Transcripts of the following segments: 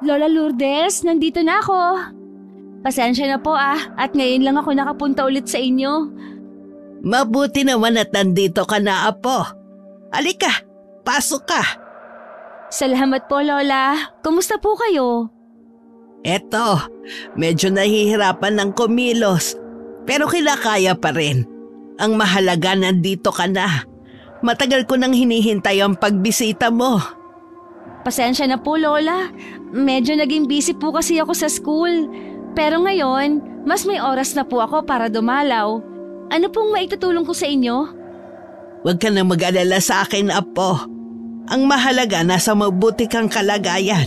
Lola Lourdes, nandito na ako. Pasensya na po at ngayon lang ako nakapunta ulit sa inyo. Mabuti naman at nandito ka na, Apo. Halika, pasok ka. Salamat po, Lola. Kumusta po kayo? Eto, medyo nahihirapan ng kumilos, pero kinakaya pa rin. Ang mahalaga nandito ka na. Matagal ko nang hinihintay ang pagbisita mo. Pasensya na po, Lola. Medyo naging busy po kasi ako sa school. Pero ngayon, mas may oras na po ako para dumalaw. Ano pong maitutulong ko sa inyo? Huwag ka na mag-alala sa akin, Apo. Ang mahalaga nasa mabuti kang kalagayan.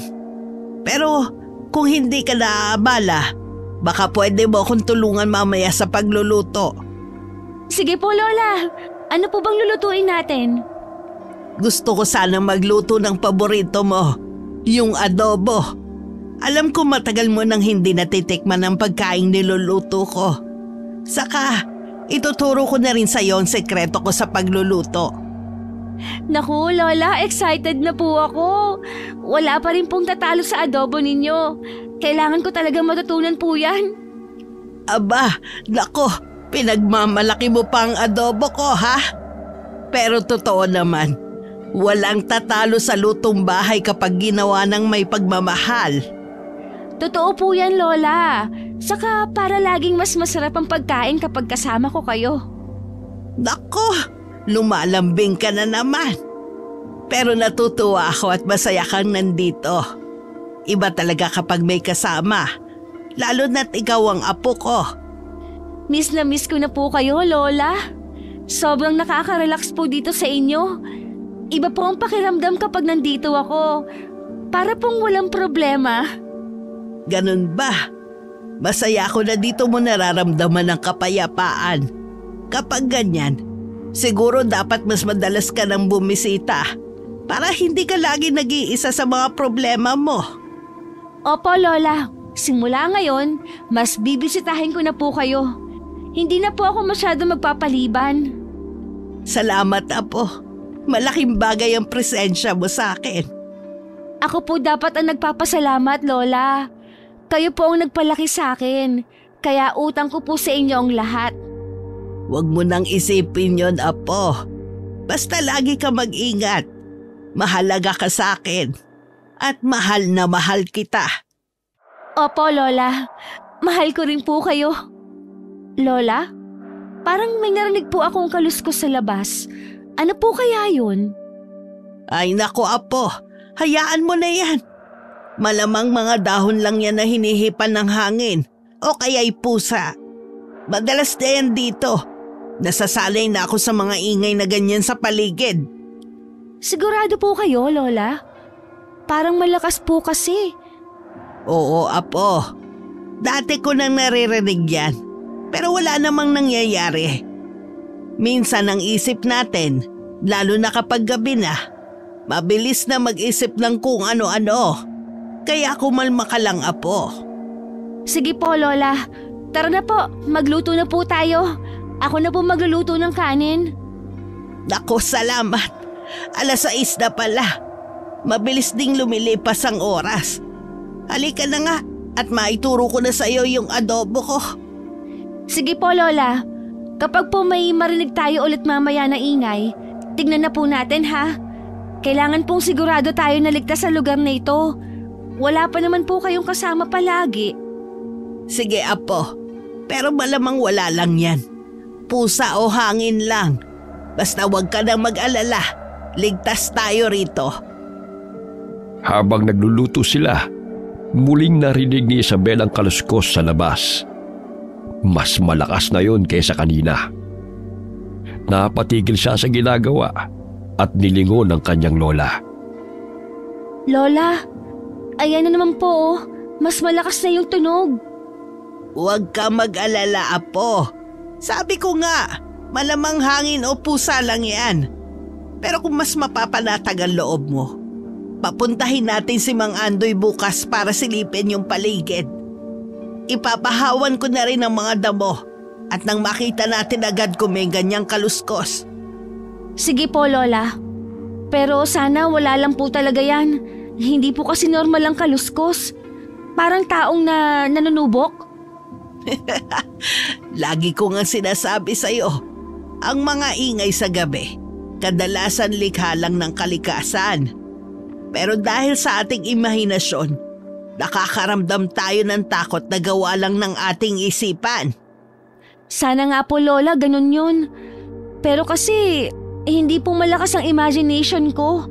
Pero kung hindi ka naaabala, baka pwede mo akong tulungan mamaya sa pagluluto. Sige po, Lola. Ano po bang lulutuin natin? Gusto ko sanang magluto ng paborito mo, yung adobo. Alam ko matagal mo nang hindi natitikman ang pagkain niluluto ko. Saka, ituturo ko na rin sa'yo ang sekreto ko sa pagluluto. Naku, Lola, excited na po ako. Wala pa rin pong tatalo sa adobo ninyo. Kailangan ko talagang matutunan po yan. Aba, nako, pinagmamalaki mo pa ang adobo ko, ha? Pero totoo naman, walang tatalo sa lutong bahay kapag ginawa ng may pagmamahal. Totoo po yan, Lola. Saka para laging mas masarap ang pagkain kapag kasama ko kayo. Nako, lumalambing ka na naman. Pero natutuwa ako at masaya kang nandito. Iba talaga kapag may kasama, lalo na't ikaw ang apo ko. Miss na miss ko na po kayo, Lola. Sobrang nakaka-relax po dito sa inyo. Iba po ang pakiramdam kapag nandito ako. Para pong walang problema. Ganun ba? Masaya ako na dito mo nararamdaman ang kapayapaan. Kapag ganyan, siguro dapat mas madalas ka nang bumisita para hindi ka lagi nag-iisa sa mga problema mo. Opo, Lola. Simula ngayon, mas bibisitahin ko na po kayo. Hindi na po ako masyado magpapaliban. Salamat, Apo. Malaking bagay ang presensya mo sa akin. Ako po dapat ang nagpapasalamat, Lola. Kayo po ang nagpalaki sa akin, kaya utang ko po sa inyo ang lahat. Huwag mo nang isipin yon, Apo. Basta lagi ka mag-ingat. Mahalaga ka sa akin. At mahal na mahal kita. Opo, Lola. Mahal ko rin po kayo. Lola, parang may narinig po akong kaluskos sa labas. Ano po kaya yun? Ay nako, Apo. Hayaan mo na yan. Malamang mga dahon lang yan na hinihipan ng hangin o kaya'y pusa. Madalas na yan dito. Nasasanay na ako sa mga ingay na ganyan sa paligid. Sigurado po kayo, Lola? Parang malakas po kasi. Oo, Apo. Dati ko nang naririnig yan. Pero wala namang nangyayari. Minsan ang isip natin, lalo na kapag gabi na, mabilis na mag-isip ng kung ano-ano. Kaya kumalma ka lang, Apo. Sige po, Lola. Tara na po, magluto na po tayo. Ako na po magluluto ng kanin. Naku, salamat. 6:00 na pala. Mabilis ding lumilipas ang oras. Halika na nga at maituro ko na sa iyo yung adobo ko. Sige po, Lola. Kapag po may marinig tayo ulit mamaya na ingay, tignan na po natin, ha? Kailangan pong sigurado tayo na ligtas sa lugar na ito. Wala pa naman po kayong kasama palagi. Sige, Apo. Pero malamang wala lang yan. Pusa o hangin lang. Basta huwag ka nang mag-alala. Ligtas tayo rito. Habang nagluluto sila, muling narinig ni Isabel ang kaluskos sa labas. Mas malakas na yon kaysa kanina. Napatigil siya sa ginagawa at nilingon ang kanyang lola. Lola, ayan na naman po. Mas malakas na yung tunog. Huwag ka mag-alala, Apo. Sabi ko nga, malamang hangin o pusa lang yan. Pero kung mas mapapanatag ang loob mo, papuntahin natin si Mang Andoy bukas para silipin yung paligid. Ipapahawan ko na rin ang mga damo at nang makita natin agad kung may ganyang kaluskos. Sige po, Lola. Pero sana wala lang po talaga yan. Hindi po kasi normal ang kaluskos. Parang taong nanunubok. Lagi ko nga sinasabi sa'yo, ang mga ingay sa gabi, kadalasan likha lang ng kalikasan. Pero dahil sa ating imahinasyon, nakakaramdam tayo ng takot na gawa lang ng ating isipan. Sana nga po Lola, ganun yun. Pero kasi hindi po malakas ang imagination ko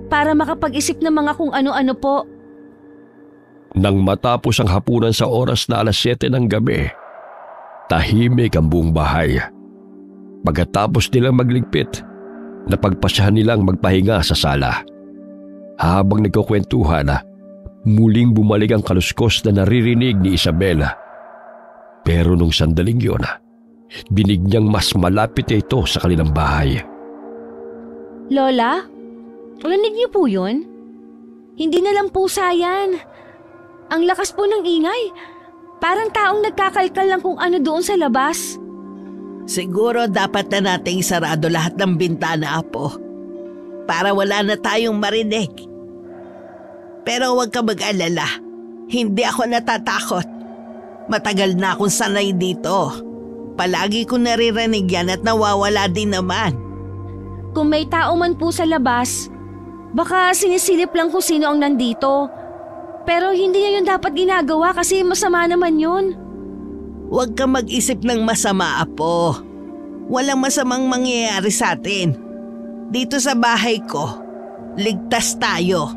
para makapag-isip ng mga kung ano-ano po. Nang matapos ang hapunan sa oras na 7:00 ng gabi, tahimik ang buong bahay. Pagkatapos nilang magligpit, napagpasyahan nilang magpahinga sa sala. Habang nagkukwentuhan, muling bumalik ang kaluskos na naririnig ni Isabel. Pero nung sandaling yun, dinig niyang mas malapit ito sa kanilang bahay. Lola, narinig niyo po yun? Hindi na lang pusa yan. Ang lakas po ng ingay. Parang taong nagkakalkal lang kung ano doon sa labas. Siguro dapat na nating sarado lahat ng bintana, Apo, para wala na tayong marinig. Pero huwag ka mag-alala. Hindi ako natatakot. Matagal na akong sanay dito. Palagi ko naririnig yan at nawawala din naman. Kung may tao man po sa labas, baka sinisilip lang kung sino ang nandito. Pero hindi niya yun dapat ginagawa kasi masama naman yun. Huwag ka mag-isip ng masama, Apo. Walang masamang mangyayari sa atin. Dito sa bahay ko, ligtas tayo.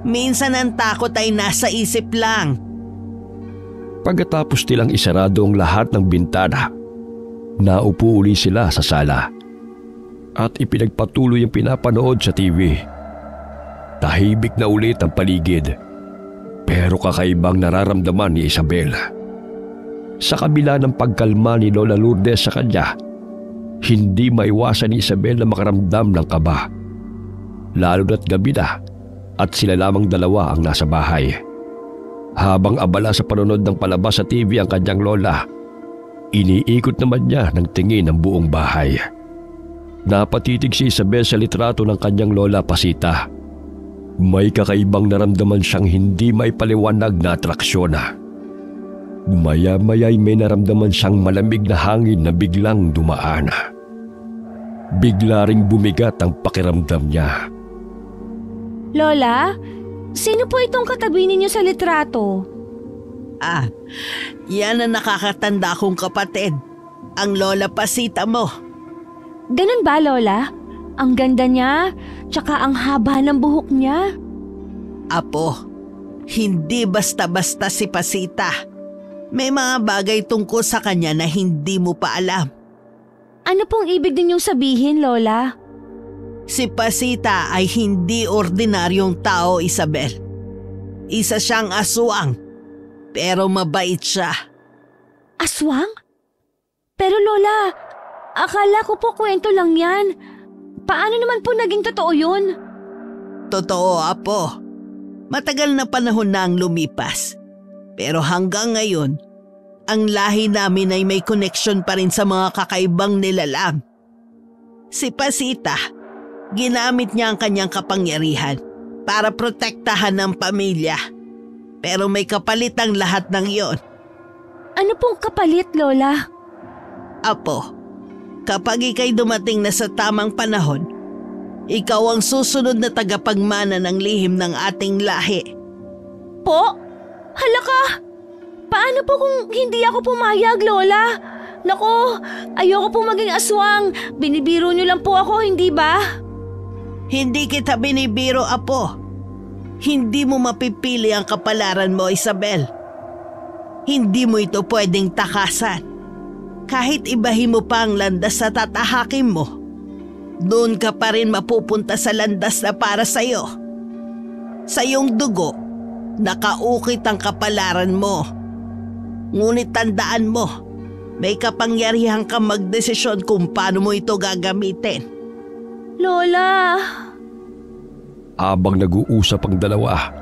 Minsan ang takot ay nasa isip lang. Pagkatapos nilang isarado ang lahat ng bintana, naupo uli sila sa sala at ipinagpatuloy ang pinapanood sa TV. Tahimik na ulit ang paligid, pero kakaibang nararamdaman ni Isabel. Sa kabila ng pagkalma ni Lola Lourdes sa kanya, hindi maiwasan ni Isabel na makaramdam ng kaba. Lalo na't gabi na at sila lamang dalawa ang nasa bahay. Habang abala sa panonood ng palabas sa TV ang kanyang lola, iniikot naman niya ng tingin ang buong bahay. Napatitig si Isabel sa litrato ng kanyang lola Pasita. May kakaibang naramdaman siyang hindi maipaliwanag na atraksyon. Maya-maya'y may naramdaman siyang malamig na hangin na biglang dumaan. Bigla ring bumigat ang pakiramdam niya. Lola, sino po itong katabi ninyo sa litrato? Yan ang nakakatanda kong kapatid. Ang Lola Pasita mo. Ganun ba, Lola? Ang ganda niya, tsaka ang haba ng buhok niya. Apo, hindi basta-basta si Pasita. May mga bagay tungkol sa kanya na hindi mo pa alam. Ano pong ibig ninyong sabihin, Lola? Si Pasita ay hindi ordinaryong tao, Isabel. Isa siyang aswang, pero mabait siya. Aswang? Pero Lola, akala ko po kwento lang yan. Paano naman po naging totoo yun? Totoo, Apo. Matagal na panahon na ang lumipas. Pero hanggang ngayon, ang lahi namin ay may connection pa rin sa mga kakaibang nilalang. Si Pasita, ginamit niya ang kanyang kapangyarihan para protektahan ng pamilya. Pero may kapalit ang lahat ng iyon. Ano pong kapalit, Lola? Apo, kapag ika'y dumating na sa tamang panahon, ikaw ang susunod na tagapagmana ng lihim ng ating lahi. Po? Hala ka! Paano po kung hindi ako pumayag, Lola? Naku, ayoko po maging aswang. Binibiro niyo lang po ako, hindi ba? Hindi kita binibiro, Apo. Hindi mo mapipili ang kapalaran mo, Isabel. Hindi mo ito pwedeng takasan. Kahit ibahin mo pa ang landas na tatahakin mo, doon ka pa rin mapupunta sa landas na para sa'yo. Sa iyong dugo, nakaukit ang kapalaran mo. Ngunit tandaan mo, may kapangyarihan kang magdesisyon kung paano mo ito gagamitin. Lola! Habang nag-uusap ang dalawa,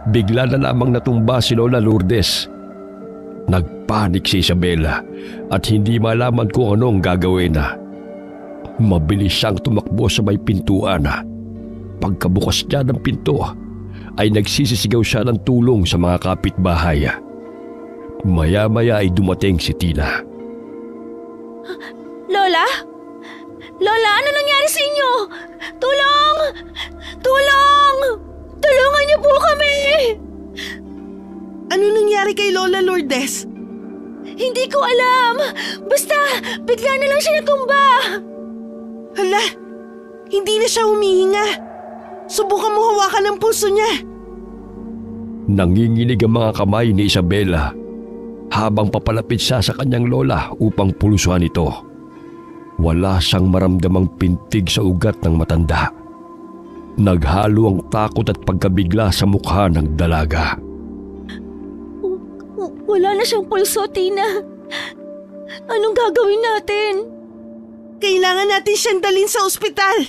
bigla na lamang natumba si Lola Lourdes. Nagpanik si Isabela at hindi malaman kung anong gagawin. Mabilis siyang tumakbo sa may pintuan. Pagkabukas niya ng pinto, ay nagsisisigaw siya ng tulong sa mga kapitbahay. Maya-maya ay dumating si Tina. Lola? Lola, ano nangyari sa inyo? Tulong! Tulong! Tulungan niyo po kami! Ano nangyari kay Lola Lourdes? Hindi ko alam. Basta, bigla na lang siya natumba. Hala, hindi na siya humihinga. Subukan mo hawakan ang puso niya. Nanginginig ang mga kamay ni Isabela habang papalapit siya sa kanyang lola upang pulusuhan ito. Wala siyang maramdamang pintig sa ugat ng matanda. Naghalo ang takot at pagkabigla sa mukha ng dalaga. Wala na siyang pulso, Tina. Anong gagawin natin? Kailangan natin siyang dalhin sa ospital.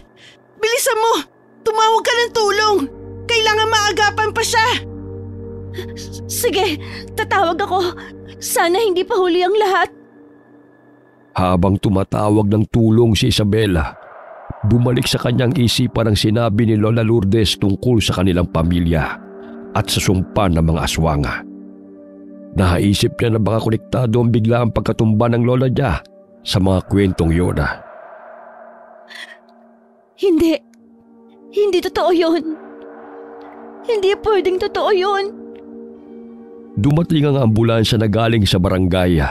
Bilisan mo! Tumawag ka ng tulong! Kailangan maagapan pa siya! Sige, tatawag ako. Sana hindi pa huli ang lahat. Habang tumatawag ng tulong si Isabela, bumalik sa kanyang isipan ang sinabi ni Lola Lourdes tungkol sa kanilang pamilya at sa sumpa ng mga aswang. Naisip niya na baka konektado ang biglaang pagkatumba ng lola niya sa mga kwentong yun. Hindi totoo yun. Hindi pwedeng totoo yun. Dumating ang ambulansya na galing sa barangay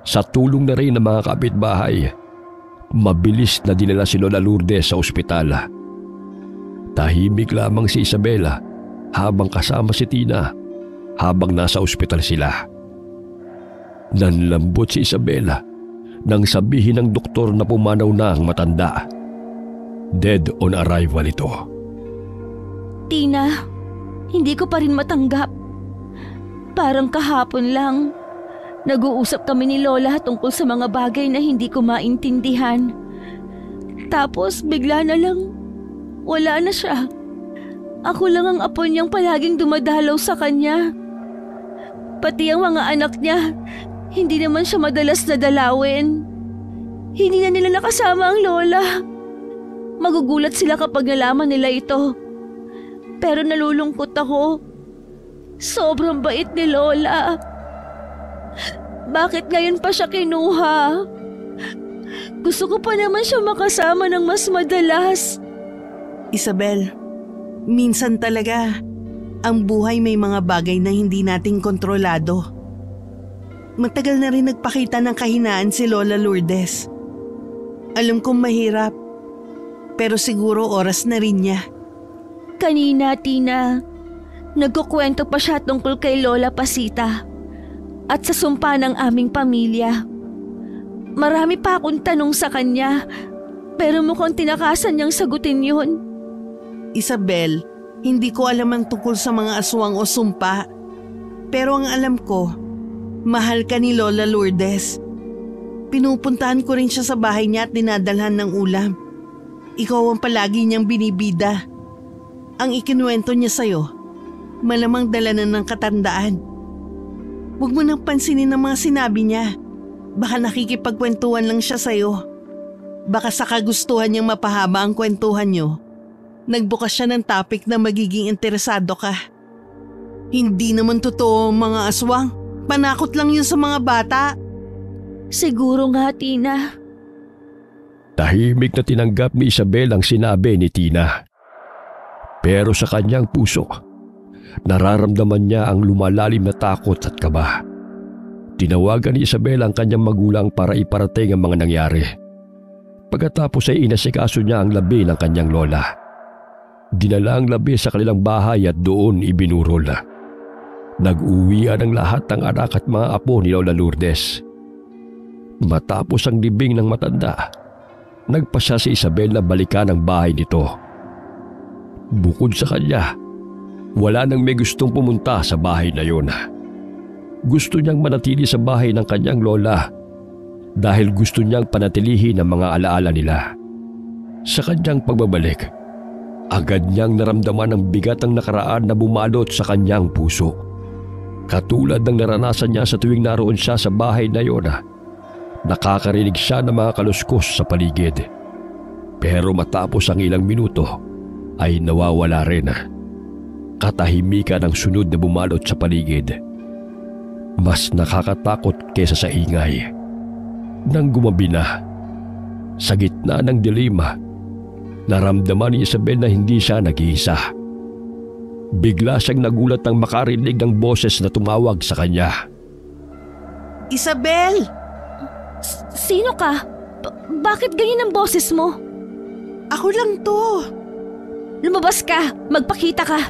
sa tulong na rin ng mga kapitbahay. Mabilis na dinala si Lola Lourdes sa ospital. Tahimik lamang si Isabela habang kasama si Tina habang nasa ospital sila. Nanlambot si Isabela nang sabihin ng doktor na pumanaw na ang matanda. Dead on arrival ito. Tina, hindi ko pa rin matanggap. Parang kahapon lang, nag-uusap kami ni Lola tungkol sa mga bagay na hindi ko maintindihan. Tapos bigla na lang, wala na siya. Ako lang ang apo niyang palaging dumadalaw sa kanya. Pati ang mga anak niya, hindi naman siya madalas na dalawin. Hindi na nila nakasama ang Lola. Magugulat sila kapag nalaman nila ito. Pero nalulungkot ako. Sobrang bait ni Lola. Bakit ngayon pa siya kinuha? Gusto ko pa naman siya makasama ng mas madalas. Isabel, minsan talaga, ang buhay may mga bagay na hindi natin kontrolado. Matagal na rin nagpakita ng kahinaan si Lola Lourdes. Alam kong mahirap, pero siguro oras na rin niya. Kanina, Tina, nagkukwento pa siya tungkol kay Lola Pasita at sa sumpa ng aming pamilya. Marami pa akong tanong sa kanya, pero mukhang tinakasan niyang sagutin yun. Isabel, hindi ko alam ang tungkol sa mga aswang o sumpa. Pero ang alam ko, mahal ka ni Lola Lourdes. Pinupuntahan ko rin siya sa bahay niya at dinadalhan ng ulam. Ikaw ang palagi niyang binibida. Ang ikinuwento niya sa'yo, malamang dala na ng katandaan. Huwag mo nang pansinin ang mga sinabi niya. Baka nakikipagkwentuhan lang siya sa'yo. Baka sa kagustuhan niyang mapahaba ang kwentuhan niyo, nagbukas siya ng topic na magiging interesado ka. Hindi naman totoo ang mga aswang. Panakot lang yun sa mga bata. Siguro nga, Tina. Tahimik na tinanggap ni Isabel ang sinabi ni Tina. Pero sa kanyang puso, nararamdaman niya ang lumalalim na takot at kaba. Tinawagan ni Isabel ang kanyang magulang para iparating ang mga nangyari. Pagkatapos ay inasikaso niya ang labi ng kanyang lola. Dinala ang labi sa kanilang bahay at doon ibinurol. Nag-uwian ang lahat ng anak at mga apo ni Lola Lourdes. Matapos ang libing ng matanda, nagpasya si Isabel na balikan ang bahay nito. Bukod sa kanya, wala nang may gustong pumunta sa bahay na yun. Gusto niyang manatili sa bahay ng kanyang lola dahil gusto niyang panatilihin ang mga alaala nila. Sa kanyang pagbabalik, agad niyang naramdaman ang bigat ng nakaraan na bumalot sa kanyang puso. Katulad ng naranasan niya sa tuwing naroon siya sa bahay na yun, nakakarinig siya ng mga kaluskos sa paligid. Pero matapos ang ilang minuto ay nawawala rin. katahimikan ang sunod na bumalot sa paligid. Mas nakakatakot kesa sa ingay. Nang gumabi na, sa gitna ng dilim, naramdaman ni Isabel na hindi siya nag-iisa. Bigla siyang nagulat nang makarinig ng boses na tumawag sa kanya. Isabel! Sino ka? Bakit ganyan ang boses mo? Ako lang to. Lumabas ka! Magpakita ka!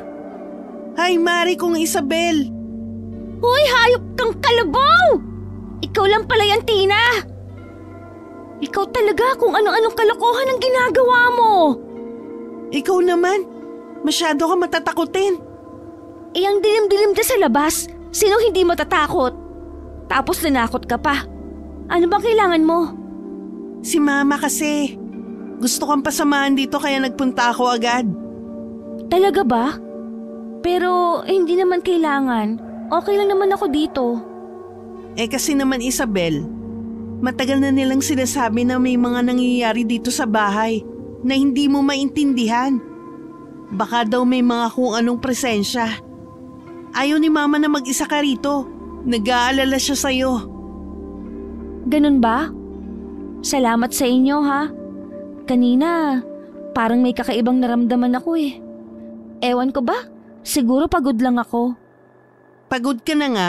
Hi, Mari kong Isabel. Hoy, hayop kang kalabaw! Ikaw lang pala yan, Tina! Ikaw talaga kung ano-anong kalokohan ang ginagawa mo! Ikaw naman, masyado ka matatakutin. Eh, ang dilim-dilim dyan sa labas, sino hindi matatakot? Tapos nanakot ka pa. Ano bang kailangan mo? Si Mama kasi. Gusto kang pasamahan dito kaya nagpunta ako agad. Talaga ba? Pero hindi naman kailangan. Okay lang naman ako dito. Eh kasi naman Isabel, matagal na nilang sinasabi na may mga nangyayari dito sa bahay na hindi mo maintindihan. Baka daw may mga kung anong presensya. Ayaw ni Mama na mag-isa ka rito. Nag-aalala siya sa'yo. Ganun ba? Salamat sa inyo ha. Kanina, parang may kakaibang naramdaman ako eh. Ewan ko ba? Siguro pagod lang ako. Pagod ka na nga,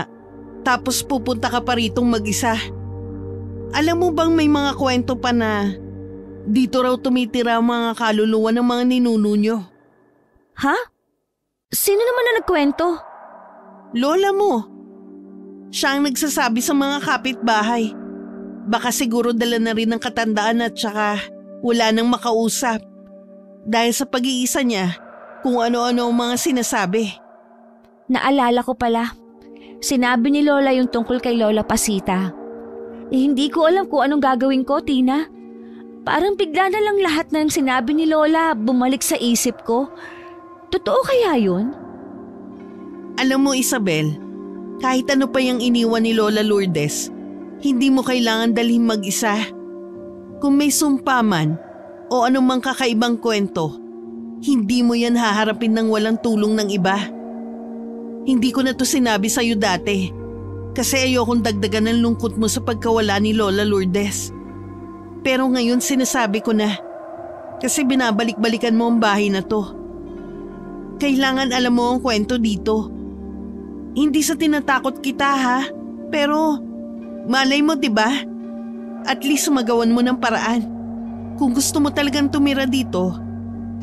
tapos pupunta ka pa ritong mag-isa. Alam mo bang may mga kwento pa na dito raw tumitira ang mga kaluluwa ng mga ninuno nyo? Ha? Sino naman na nagkwento? Lola mo. Siya ang nagsasabi sa mga kapitbahay. Baka siguro dala na rin ng katandaan at saka wala nang makausap. Dahil sa pag-iisa niya kung ano-ano ang mga sinasabi. Naalala ko pala. Sinabi ni Lola yung tungkol kay Lola Pasita. Eh, hindi ko alam kung anong gagawin ko, Tina. Parang bigla na lang lahat ng sinabi ni Lola bumalik sa isip ko. Totoo kaya yun? Alam mo Isabel, kahit ano pa yung iniwan ni Lola Lourdes, hindi mo kailangan dalhin mag-isa. Kung may sumpa man o anumang kakaibang kwento, hindi mo yan haharapin ng walang tulong ng iba. Hindi ko na to sinabi sa'yo dati kasi ayokong dagdagan ng lungkot mo sa pagkawala ni Lola Lourdes. Pero ngayon sinasabi ko na kasi binabalik-balikan mo ang bahay na to. Kailangan alam mo ang kwento dito. Hindi sa tinatakot kita ha, pero malay mo diba? At least magawan mo ng paraan. Kung gusto mo talagang tumira dito,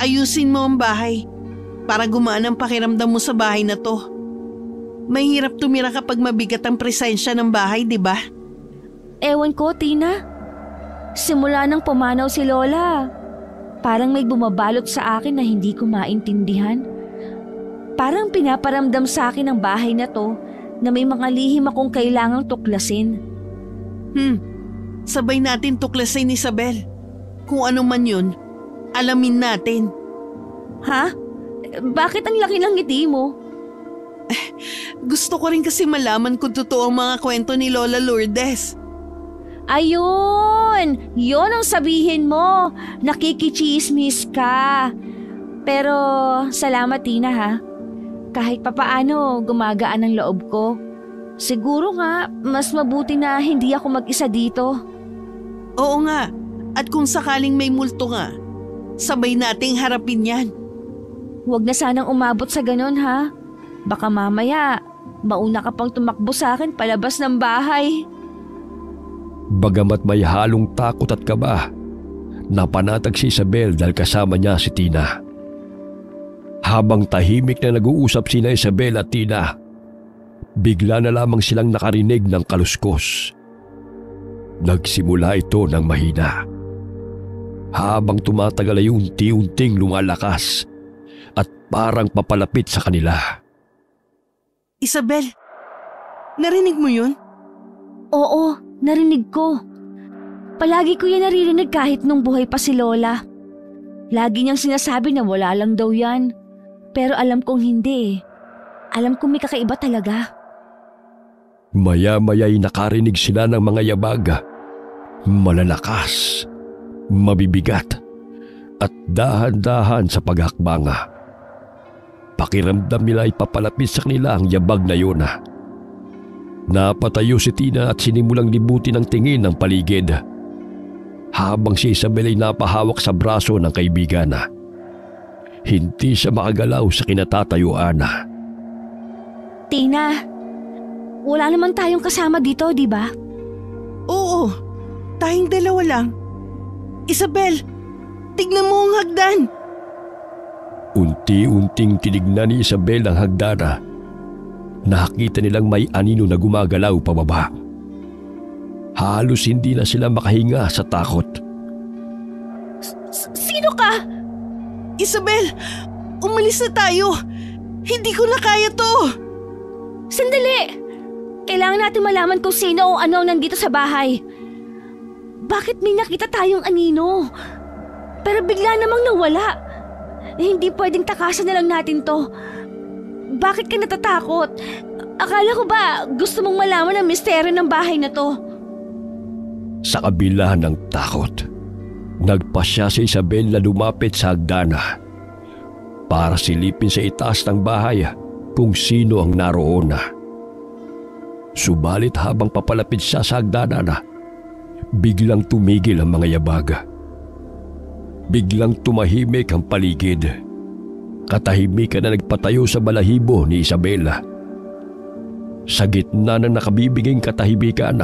ayusin mo ang bahay para gumaan ang pakiramdam mo sa bahay na to. Mahirap tumira kapag mabigat ang presensya ng bahay, diba? Ewan ko, Tina. Simula nang pumanaw si Lola, parang may bumabalot sa akin na hindi ko maintindihan. Parang pinaparamdam sa akin ang bahay na to na may mga lihim akong kailangang tuklasin. Sabay natin tuklasin, Isabel. Kung ano man yun, alamin natin. Ha? Bakit ang laki ng ngiti mo? Gusto ko rin kasi malaman kung totoo ang mga kwento ni Lola Lourdes. Ayun! Yun ang sabihin mo. Nakikichismis ka. Pero salamat, Tina ha. Kahit papaano gumagaan ang loob ko. Siguro nga, mas mabuti na hindi ako mag-isa dito. Oo nga. At kung sakaling may multo nga, sabay nating harapin yan. Huwag na sanang umabot sa ganun ha. Baka mamaya, mauna ka pang tumakbo sa akin palabas ng bahay. Bagamat may halong takot at kaba, napanatag si Isabel dahil kasama niya si Tina. Habang tahimik na nag-uusap sina Isabel at Tina, bigla na lamang silang nakarinig ng kaluskos. Nagsimula ito ng mahina. Habang tumatagal ay unti-unting lumalakas at parang papalapit sa kanila. Isabel, narinig mo yun? Oo, narinig ko. Palagi ko yan naririnig kahit nung buhay pa si Lola. Lagi niyang sinasabi na wala lang daw yan. Pero alam kong hindi. Alam kong may kakaiba talaga. Maya-maya'y nakarinig sila ng mga yabag. Malalakas, mabibigat, at dahan-dahan sa paghakbanga. Pakiramdam nila ay papalapit sa kanila ang yabag na yun. Napatayo si Tina at sinimulang libutin ang tingin ng paligid. Habang si Isabel ay napahawak sa braso ng kaibigan. Hindi siya makagalaw sa kinatatayuan. Tina, wala naman tayong kasama dito, di ba? Oo, tayong dalawa lang. Isabel, tignan mo ang hagdan. Unti-unting tinignan ni Isabel ang hagdana. Nakita nilang may anino na gumagalaw pababa. Halos hindi na sila makahinga sa takot. Sino ka? Isabel, umalis na tayo. Hindi ko na kaya to. Sandali! Kailangan natin malaman kung sino o ano nandito sa bahay. Bakit may nakita tayong anino? Pero bigla namang nawala. Hindi pwedeng takasan na lang natin to. Bakit ka natatakot? Akala ko ba gusto mong malaman ang misteryo ng bahay na to? Sa kabila ng takot, nagpasya si Isabel na lumapit sa hagdana para silipin sa itaas ng bahay kung sino ang naroon. Subalit habang papalapit siya sa hagdana, biglang tumigil ang mga yabag. Biglang tumahimik ang paligid. Katahimikan na nagpatayo sa balahibo ni Isabel. Sa gitna ng nakabibiging katahimikan,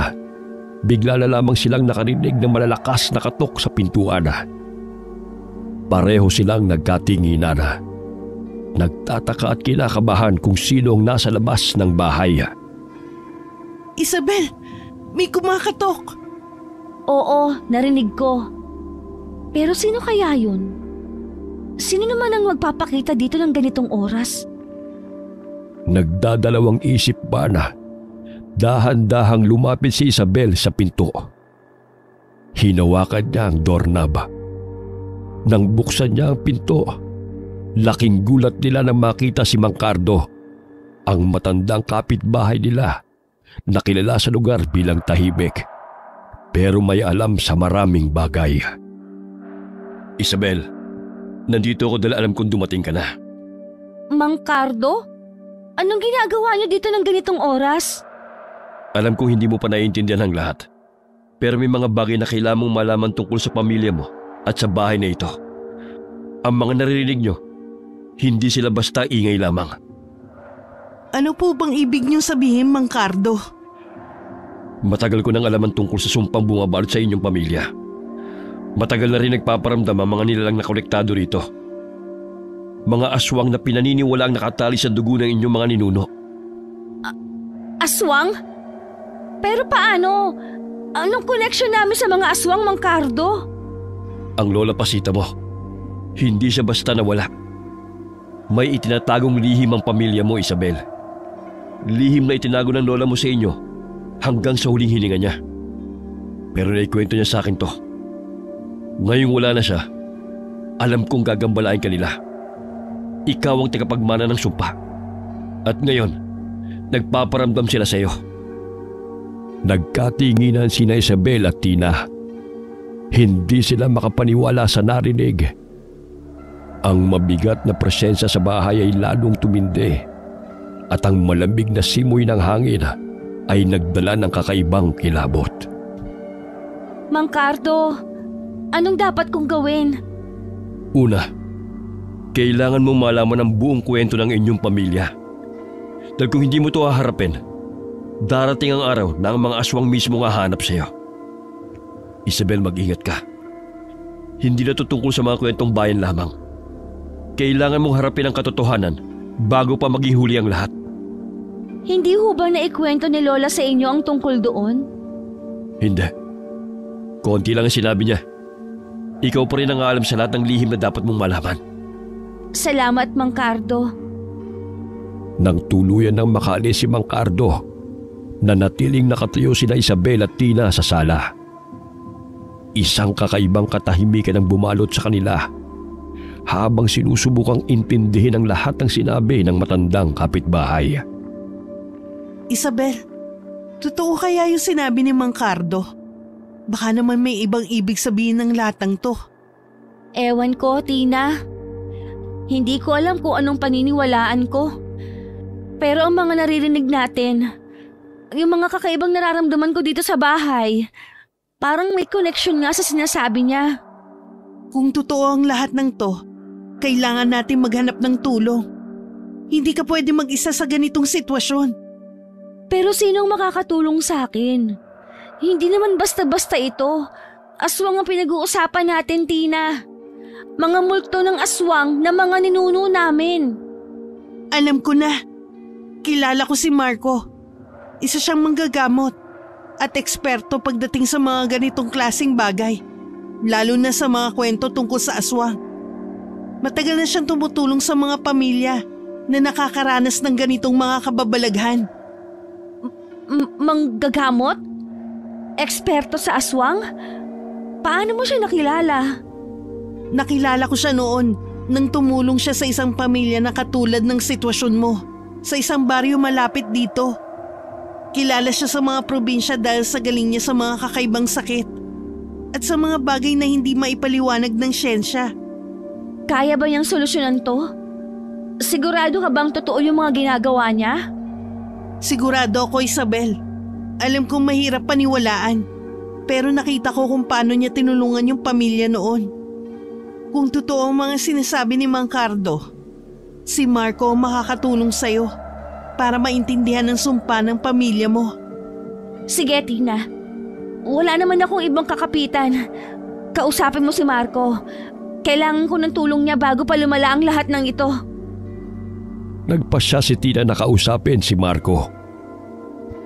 bigla na lamang silang nakarinig ng malalakas na katok sa pintuan. Pareho silang nagkatinginan. Nagtataka at kinakabahan kung sino ang nasa labas ng bahay. Isabel, may kumakatok. Oo, narinig ko. Pero sino kaya yun? Sino naman ang magpapakita dito ng ganitong oras? Nagdadalawang isip pa na dahan-dahang lumapit si Isabel sa pinto. Hinawakan niya ang doorknob. Nang buksan niya ang pinto, laking gulat nila nang makita si Mang Cardo, ang matandang kapitbahay nila na kilala sa lugar bilang tahimik pero may alam sa maraming bagay. Isabel, nandito ako dahil alam kong dumating ka na. Mang Cardo? Anong ginagawa niyo dito ng ganitong oras? Alam kong hindi mo pa naiintindihan ang lahat. Pero may mga bagay na kailangan mong malaman tungkol sa pamilya mo at sa bahay na ito. Ang mga naririnig nyo, hindi sila basta ingay lamang. Ano po bang ibig niyong sabihin, Mang Cardo? Matagal ko nang alaman tungkol sa sumpang bumabalot sa inyong pamilya. Matagal na rin nagpaparamdam ang mga nilalang nakolektado rito. Mga aswang na pinaniniwala ang nakatali sa dugo ng inyong mga ninuno. Aswang? Pero paano? Anong connection namin sa mga aswang, Mang Cardo? Ang lola Pasita mo, hindi siya basta nawala. May itinatagong lihim ang pamilya mo, Isabel. Lihim na itinago ng lola mo sa inyo hanggang sa huling hininga niya. Pero naikwento niya sa akin to. Ngayong wala na siya, alam kong gagambalain ka nila. Ikaw ang tagapagmana ng sumpa. At ngayon, nagpaparamdam sila sa iyo. Nagkatinginan sina Isabel at Tina. Hindi sila makapaniwala sa narinig. Ang mabigat na presensya sa bahay ay lalong tumindi at ang malamig na simoy ng hangin ay nagdala ng kakaibang kilabot. Mang Cardo, anong dapat kong gawin? Una, kailangan mong malaman ang buong kwento ng inyong pamilya. Dahil kung hindi mo ito haharapin, darating ang araw na ang mga aswang mismo ang hahanap sa iyo. Isabel, mag-ingat ka. Hindi na ito tungkol sa mga kwentong bayan lamang. Kailangan mong harapin ang katotohanan bago pa maging huli ang lahat. Hindi ho ba naikwento ni Lola sa inyo ang tungkol doon? Hindi. Konti lang ang sinabi niya. Ikaw pa rin ang alam sa lahat ng lihim na dapat mong malaman. Salamat, Mang Cardo. Nang tuluyan ng makaalis si Mang Cardo, nanatiling nakatayo sina Isabel at Tina sa sala. Isang kakaibang katahimikan ang bumalot sa kanila habang sinusubukang intindihin ang lahat ng sinabi ng matandang kapitbahay. Isabel, totoo kaya yung sinabi ni Mang Cardo? Baka naman may ibang ibig sabihin ng latang to. Ewan ko, Tina. Hindi ko alam kung anong paniniwalaan ko. Pero ang mga naririnig natin, yung mga kakaibang nararamdaman ko dito sa bahay, parang may connection nga sa sinasabi niya. Kung totoo ang lahat ng to, kailangan natin maghanap ng tulong. Hindi ka pwede mag-isa sa ganitong sitwasyon. Pero sinong makakatulong sa akin? Hindi naman basta-basta ito. Aswang ang pinag-uusapan natin, Tina. Mga multo ng aswang na mga ninuno namin. Alam ko na. Kilala ko si Marco. Isa siyang manggagamot at eksperto pagdating sa mga ganitong klaseng bagay. Lalo na sa mga kwento tungkol sa aswang. Matagal na siyang tumutulong sa mga pamilya na nakakaranas ng ganitong mga kababalaghan. Manggagamot? Eksperto sa aswang? Paano mo siya nakilala? Nakilala ko siya noon nang tumulong siya sa isang pamilya na katulad ng sitwasyon mo sa isang baryo malapit dito. Kilala siya sa mga probinsya dahil sa galing niya sa mga kakaibang sakit at sa mga bagay na hindi maipaliwanag ng siyensya. Kaya ba niyang solusyonan to? Sigurado ka bang totoo yung mga ginagawa niya? Sigurado ako, Isabel. Alam kong mahirap paniwalaan, pero nakita ko kung paano niya tinulungan yung pamilya noon. Kung totoo ang mga sinasabi ni Mang Cardo, si Marco ang makakatulong sa'yo para maintindihan ang sumpa ng pamilya mo. Sige, Tina. Wala naman akong ibang kakapitan. Kausapin mo si Marco. Kailangan ko ng tulong niya bago pa lumala ang lahat ng ito. Nagpasya si Tina na kausapin si Marco.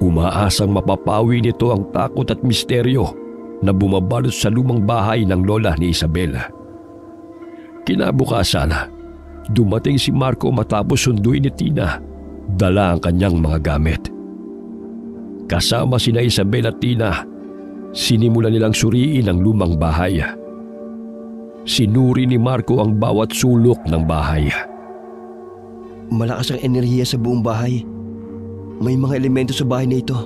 Umaasang mapapawi nito ang takot at misteryo na bumabalot sa lumang bahay ng lola ni Isabel. Kinabukasan, dumating si Marco matapos sunduin ni Tina. Dala ang kanyang mga gamit. Kasama sina Isabel at Tina, sinimulan nilang suriin ang lumang bahay. Sinuri ni Marco ang bawat sulok ng bahay. Malakas ang enerhiya sa buong bahay. May mga elemento sa bahay na ito.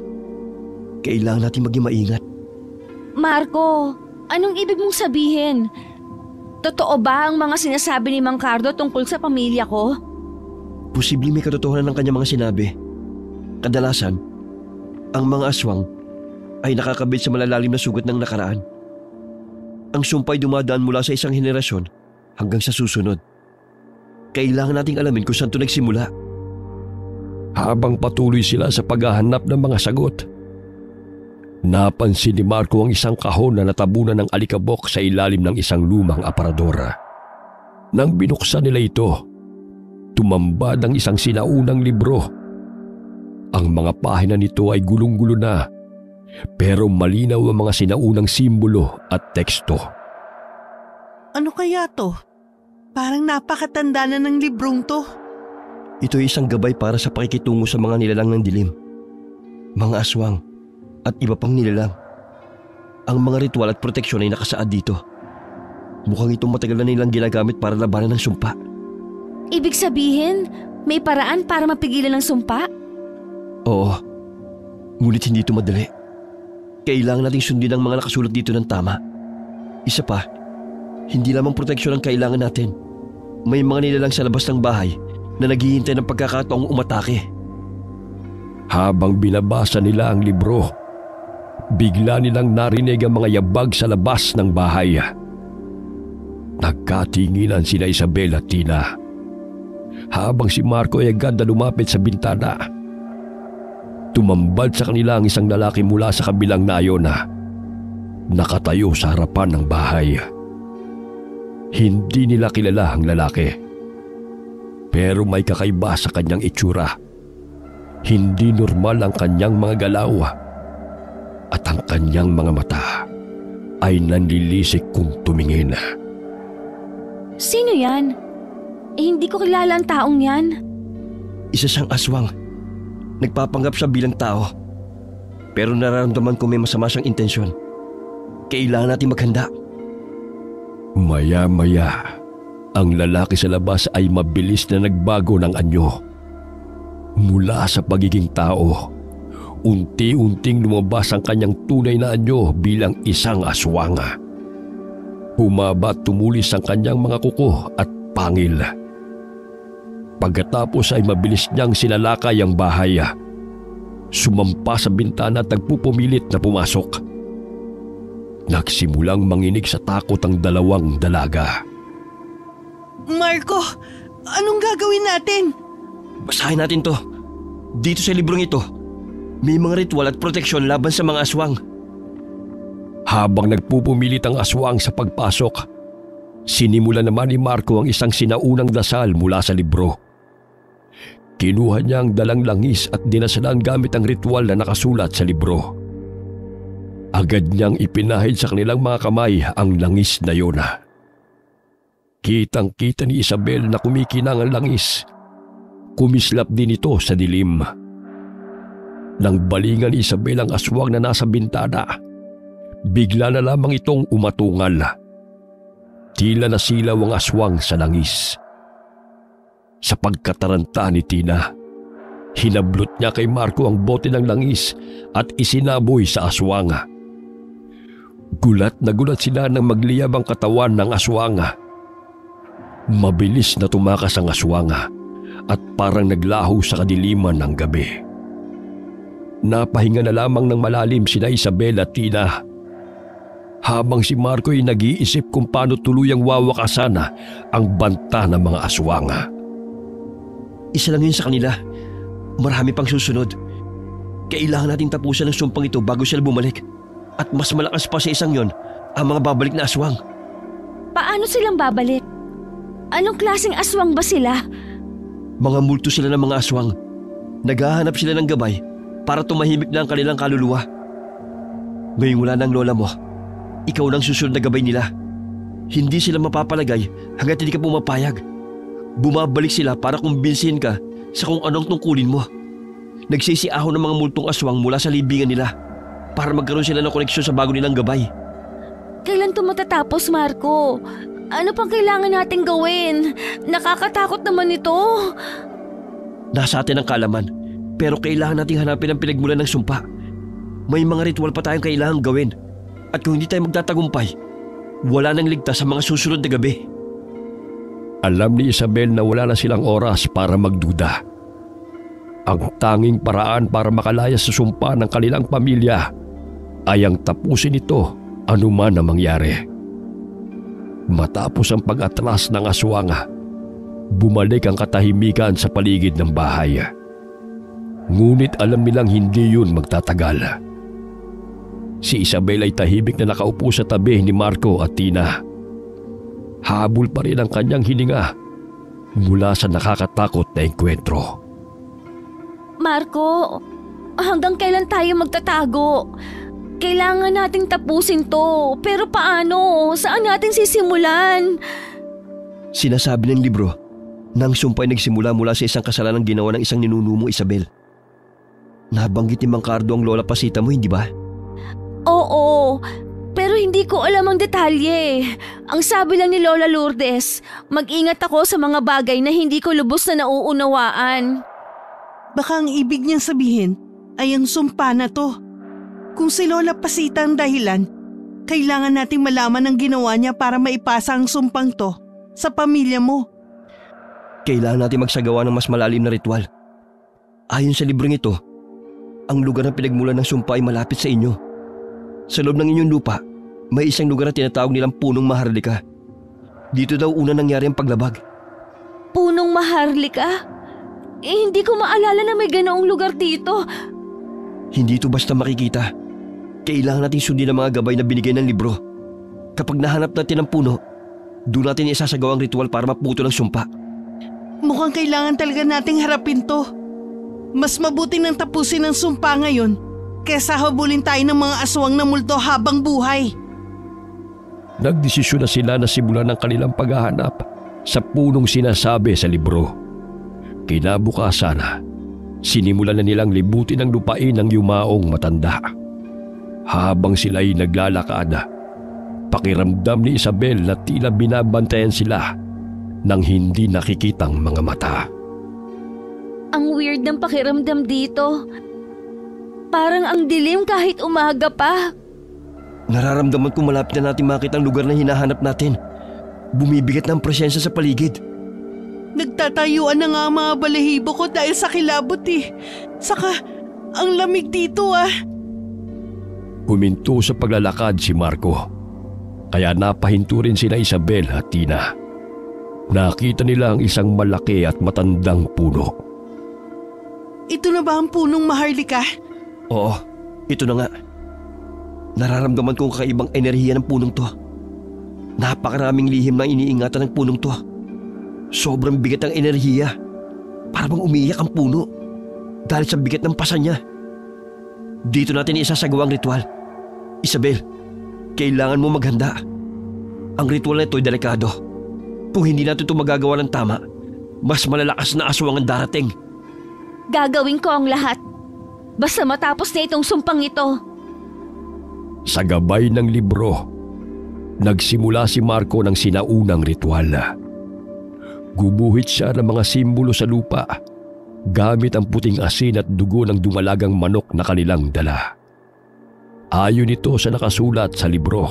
Kailangan natin maging maingat. Marco, anong ibig mong sabihin? Totoo ba ang mga sinasabi ni Mang Cardo tungkol sa pamilya ko? Posibleng may katotohanan ng kanyang mga sinabi. Kadalasan, ang mga aswang ay nakakabit sa malalalim na sugat ng nakaraan. Ang sumpay dumadaan mula sa isang henerasyon hanggang sa susunod. Kailangan nating alamin kung saan ito nagsimula. Habang patuloy sila sa paghahanap ng mga sagot, napansin ni Marco ang isang kahon na natabunan ng alikabok sa ilalim ng isang lumang aparador. Nang binuksan nila ito, tumambad ang isang sinaunang libro. Ang mga pahina nito ay gulong-gulo na, pero malinaw ang mga sinaunang simbolo at teksto. Ano kaya to? Parang napakatanda na ng librong to. Ito ay isang gabay para sa pakikitungo sa mga nilalang ng dilim, mga aswang at iba pang nilalang. Ang mga ritual at proteksyon ay nakasaad dito. Mukhang itong matagal na nilang ginagamit para labanan ng sumpa. Ibig sabihin, may paraan para mapigilan ng sumpa? Oo, ngunit hindi ito madali. Kailangan nating sundin ang mga nakasulat dito ng tama. Isa pa, hindi lamang proteksyon ang kailangan natin. May mga nilalang sa labas ng bahay na naghihintay ng pagkakataong umatake. Habang binabasa nila ang libro, bigla nilang narinig ang mga yabag sa labas ng bahay. Nagkatinginan sina Isabel at Tina. Habang si Marco ay agad na lumapit sa bintana, tumambad sa kanila ang isang lalaki mula sa kabilang nayo na nakatayo sa harapan ng bahay. Hindi nila kilala ang lalaki, pero may kakaiba sa kanyang itsura. Hindi normal ang kanyang mga galaw at ang kanyang mga mata ay nanlilisik kung tumingin. Sino yan? Hindi ko kilala ang taong yan. Isa siyang aswang. Nagpapanggap siya bilang tao. Pero nararamdaman ko may masama siyang intensyon. Kailangan natin maghanda. Maya-maya, ang lalaki sa labas ay mabilis na nagbago ng anyo. Mula sa pagiging tao, unti-unting lumabas ang kanyang tunay na anyo bilang isang aswang. Humaba at tumulis ang kanyang mga kuko at pangil. Pagkatapos ay mabilis niyang sinalakay ang bahay. Sumampa sa bintana at nagpupumilit na pumasok. Nagsimulang manginig sa takot ang dalawang dalaga. Marco, anong gagawin natin? Basahin natin to. Dito sa librong ito, may mga ritual at proteksyon laban sa mga aswang. Habang nagpupumilit ang aswang sa pagpasok, sinimula naman ni Marco ang isang sinaunang dasal mula sa libro. Kinuha niya ang dalang langis at dinasalan gamit ang ritual na nakasulat sa libro. Agad niyang ipinahid sa kanilang mga kamay ang langis na yun. Kitang-kita ni Isabel na kumikinang ang langis. Kumislap din ito sa dilim. Nang balingan ni Isabel ang aswang na nasa bintana, bigla na lamang itong umatungal. Tila nasilaw ang aswang sa langis. Sa pagkataranta ni Tina, hinablot niya kay Marco ang bote ng langis at isinaboy sa aswang. Gulat na gulat sila nang magliyab ang katawan ng aswang. Mabilis na tumakas ang aswang at parang naglaho sa kadiliman ng gabi. Napahinga na lamang ng malalim sina Isabel at Tina, habang si Marco ay nag-iisip kung paano tuluyang wawakasan ang banta ng mga aswang. Isa lang yun sa kanila. Marami pang susunod. Kailangan nating tapusan ang sumpang ito bago sila bumalik. At mas malakas pa sa isang yon ang mga babalik na aswang. Paano silang babalik? Anong klaseng aswang ba sila? Mga multo sila ng mga aswang. Naghahanap sila ng gabay para tumahimik na ang kanilang kaluluwa. Ngayong wala ng lola mo, ikaw nang susunod na gabay nila. Hindi sila mapapalagay hanggat hindi ka pumapayag. Bumabalik sila para kumbinsihin ka sa kung anong tungkulin mo. Nagsisiahon ng mga multong aswang mula sa libingan nila para magkaroon sila ng koneksyon sa bago nilang gabay. Kailan ito matatapos, Marco? Ano pang kailangan nating gawin? Nakakatakot naman ito. Nasa atin ang kalaman, pero kailangan nating hanapin ang pinagmulan ng sumpa. May mga ritual pa tayong kailangang gawin. At kung hindi tayo magtatagumpay, wala nang ligtas sa mga susunod na gabi. Alam ni Isabel na wala na silang oras para magduda. Ang tanging paraan para makalaya sa sumpa ng kanilang pamilya ay ang tapusin ito anuman ang mangyari. Matapos ang pag-atras ng aswang, bumalik ang katahimikan sa paligid ng bahay. Ngunit alam nilang hindi yun magtatagal. Si Isabel ay tahimik na nakaupo sa tabi ni Marco at Tina. Habol pa rin ang kanyang hininga mula sa nakakatakot na engkwentro. Marco, hanggang kailan tayo magtatago? Kailangan nating tapusin to. Pero paano? Saan natin sisimulan? Sinasabi ng libro na ang sumpay nagsimula mula sa isang kasalanang ginawa ng isang ninuno mo, Isabel. Nabanggit ni Mang Cardo ang lola Pasita mo, hindi ba? Oo, pero hindi ko alam ang detalye. Ang sabi lang ni Lola Lourdes, mag-ingat ako sa mga bagay na hindi ko lubos na nauunawaan. Baka ang ibig niyang sabihin ay ang sumpa na to. Kung si Lola Pasita ang dahilan, kailangan nating malaman ang ginawa niya para maipasa ang sumpang to sa pamilya mo. Kailangan natin magsagawa ng mas malalim na ritual. Ayon sa librong ito, ang lugar ng pinagmulan ng sumpa ay malapit sa inyo. Sa loob ng inyong lupa, may isang lugar na tinatawag nilang Punong Maharlika. Dito daw una nangyari ang paglabag. Punong Maharlika? Hindi ko maalala na may ganoong lugar dito. Hindi ito basta makikita. Kailangan natin sundin ang mga gabay na binigay ng libro. Kapag nahanap natin ang puno, doon natin isasagawa ang ritual para maputol ang sumpa. Mukhang kailangan talaga nating harapin to. Mas mabuti nang tapusin ang sumpa ngayon kesa habulin tayo ng mga aswang na multo habang buhay. Nagdesisyon na sila na simulan ang kanilang paghahanap sa punong sinasabi sa libro. Kinabukasan, sinimulan na nilang libutin ang lupain ng yumaong matanda. Habang sila'y naglalakad, pakiramdam ni Isabel na tila binabantayan sila ng hindi nakikitang mga mata. Ang weird ng pakiramdam dito. Parang ang dilim kahit umaga pa. Nararamdaman ko malapit na natin makita ang lugar na hinahanap natin. Bumibigat na ang presensya sa paligid. Nagtatayuan na nga ang mga balahibo ko dahil sa kilabot eh. Saka, ang lamig dito ah. Huminto sa paglalakad si Marco. Kaya napahinto rin sina Isabel at Tina. Nakita nila ang isang malaki at matandang puno. Ito na ba ang punong Maharlika? Oo, ito na nga. Nararamdaman ko ang kakaibang enerhiya ng punong to. Napakaraming lihim na iniingatan ng punong to. Sobrang bigat ang enerhiya. Para bang umiiyak ang puno dahil sa bigat ng pasa niya. Dito natin isasagawa ang ritual. Isabel, kailangan mo maghanda. Ang ritual na ito ay delikado. Kung hindi natin ito magagawa ng tama, mas malalakas na aswang ang darating. Gagawin ko ang lahat. Basta matapos na itong sumpang ito. Sa gabay ng libro, nagsimula si Marco ng sinaunang ritual. Gubuhit siya ng mga simbolo sa lupa gamit ang puting asin at dugo ng dumalagang manok na kanilang dala. Ayon ito sa nakasulat sa libro,